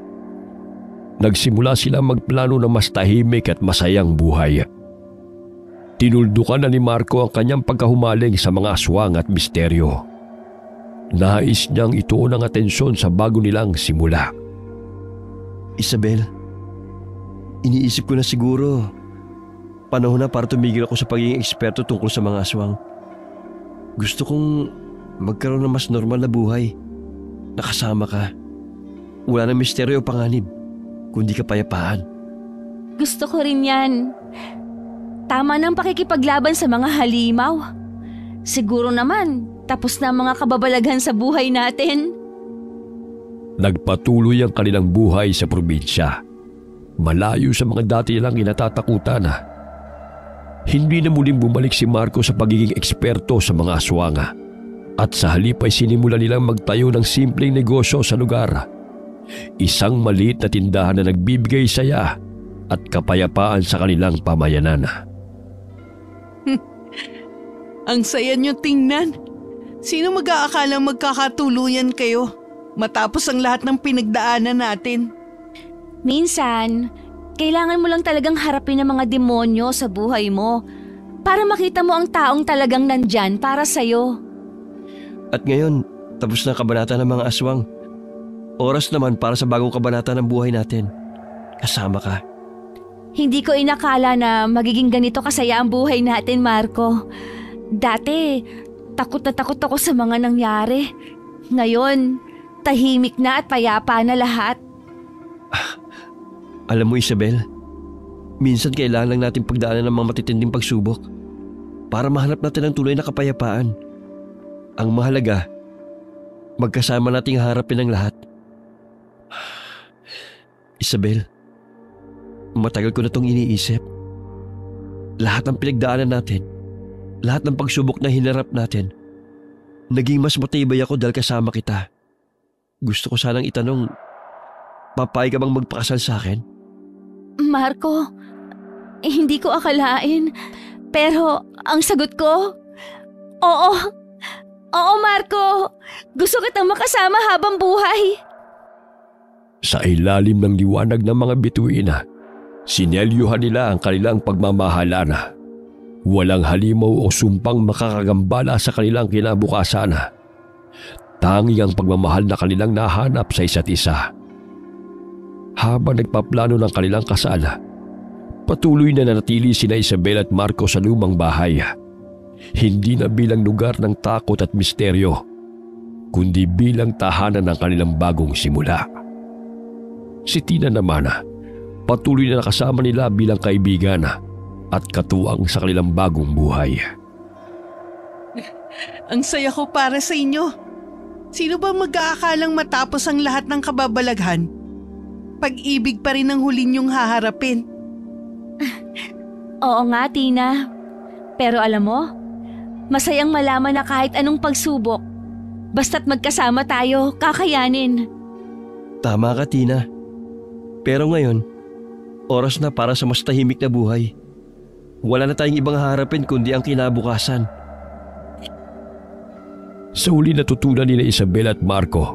Nagsimula sila magplano na mas tahimik at masayang buhay. Tinuldukan na ni Marco ang kanyang pagkahumaling sa mga aswang at misteryo. Nais niyang ituon ang atensyon sa bago nilang simula. Isabel, iniisip ko na siguro panahon na para tumigil ako sa pagiging eksperto tungkol sa mga aswang. Gusto kong magkaroon ng mas normal na buhay. Nakasama ka. Wala na misteryo o panganib, kundi kapayapaan. Gusto ko rin yan. Tama ng pakikipaglaban sa mga halimaw. Siguro naman, tapos na ang mga kababalaghan sa buhay natin. Nagpatuloy ang kanilang buhay sa probinsya, malayo sa mga dati nilang kinatatakutan. Hindi na muling bumalik si Marco sa pagiging eksperto sa mga aswang, at sa halip ay sinimulan nilang magtayo ng simpleng negosyo sa lugar. Isang maliit na tindahan na nagbibigay saya at kapayapaan sa kanilang pamayanan. Ang saya niyo tingnan. Sino mag-aakalang magkakatuluyan kayo matapos ang lahat ng pinagdaanan natin? Minsan, kailangan mo lang talagang harapin ang mga demonyo sa buhay mo para makita mo ang taong talagang nandyan para sa'yo. At ngayon, tapos na ang kabanata ng mga aswang. Oras naman para sa bagong kabanata ng buhay natin. Kasama ka. Hindi ko inakala na magiging ganito kasaya ang buhay natin, Marco. Dati, takot na takot ako sa mga nangyari. Ngayon, tahimik na at payapa na lahat. Alam mo, Isabel, minsan kailangan lang natin pagdaanan ng mga matitinding pagsubok para mahanap natin ang tunay na kapayapaan. Ang mahalaga, magkasama nating harapin ang lahat. Isabel, matagal ko na itong iniisip. Lahat ng pinagdaanan natin, lahat ng pagsubok na hinarap natin, naging mas matibay ako dahil kasama kita. Gusto ko sanang itanong, papayag ka bang magpakasal sa akin? Marco, hindi ko akalain. Pero ang sagot ko, oo. Oo, Marco. Gusto kitang makasama habang buhay. Sa ilalim ng liwanag ng mga bituin, sinelyuhan nila ang kanilang pagmamahalan. Walang halimaw o sumpang makakagambala sa kanilang kinabukasan. Tanging ang pagmamahal na kanilang nahanap sa isa't isa. Habang nagpaplano ng kanilang kasal, patuloy na nanatili sina Isabel at Marco sa lumang bahay. Hindi na bilang lugar ng takot at misteryo, kundi bilang tahanan ng kanilang bagong simula. Si Tina naman, patuloy na nakasama nila bilang kaibigan at katuwang sa kanilang bagong buhay. Ang saya ko para sa inyo. Sino ba mag-aakalang matapos ang lahat ng kababalaghan? Pag-ibig pa rin ang huli niyong haharapin. Oo nga, Tina. Pero alam mo, masayang malaman na kahit anong pagsubok, Basta't magkasama tayo, kakayanin. Tama ka, Tina. Pero ngayon, oras na para sa mas tahimik na buhay. Wala na tayong ibang harapin kundi ang kinabukasan. Sa huli natutunan nila Isabel at Marco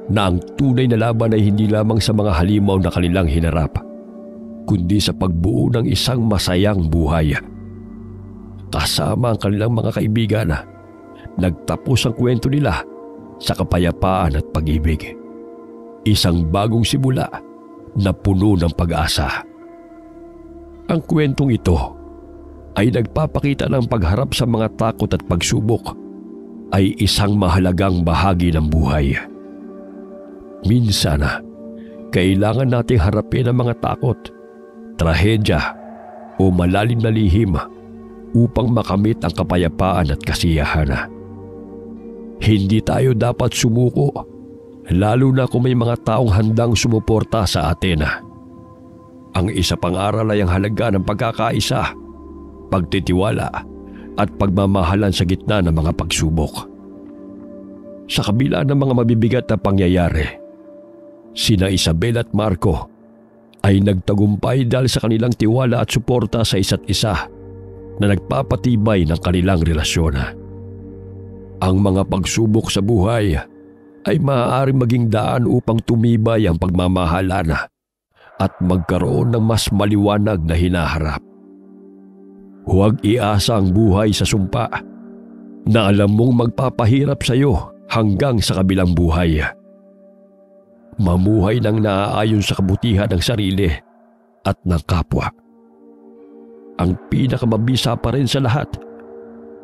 na ang tunay na laban ay hindi lamang sa mga halimaw na kanilang hinarap, kundi sa pagbuo ng isang masayang buhay. Kasama ang kanilang mga kaibigan, nagtapos ang kwento nila sa kapayapaan at pag-ibig. Isang bagong simula na puno ng pag-asa. Ang kwentong ito ay nagpapakita ng pagharap sa mga takot at pagsubok ay isang mahalagang bahagi ng buhay. Minsan, kailangan nating harapin ang mga takot, trahedya o malalim na lihim upang makamit ang kapayapaan at kasiyahan. Hindi tayo dapat sumuko, lalo na kung may mga taong handang sumuporta sa atin. Ang isa pang aral ay ang halaga ng pagkakaisa, pagtitiwala at pagmamahalan sa gitna ng mga pagsubok. Sa kabila ng mga mabibigat na pangyayari, sina Isabel at Marco ay nagtagumpay dahil sa kanilang tiwala at suporta sa isa't isa na nagpapatibay ng kanilang relasyon. Ang mga pagsubok sa buhay ay maaaring maging daan upang tumibay ang pagmamahalan at magkaroon ng mas maliwanag na hinaharap. Huwag iasa ang buhay sa sumpa na alam mong magpapahirap sa iyo hanggang sa kabilang buhay. Mamuhay ng naaayon sa kabutihan ng sarili at ng kapwa. Ang pinakamabisa pa rin sa lahat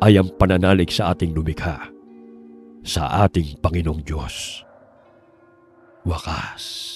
ay ang pananalig sa ating lumikha, sa ating Panginoong Diyos. Wakas.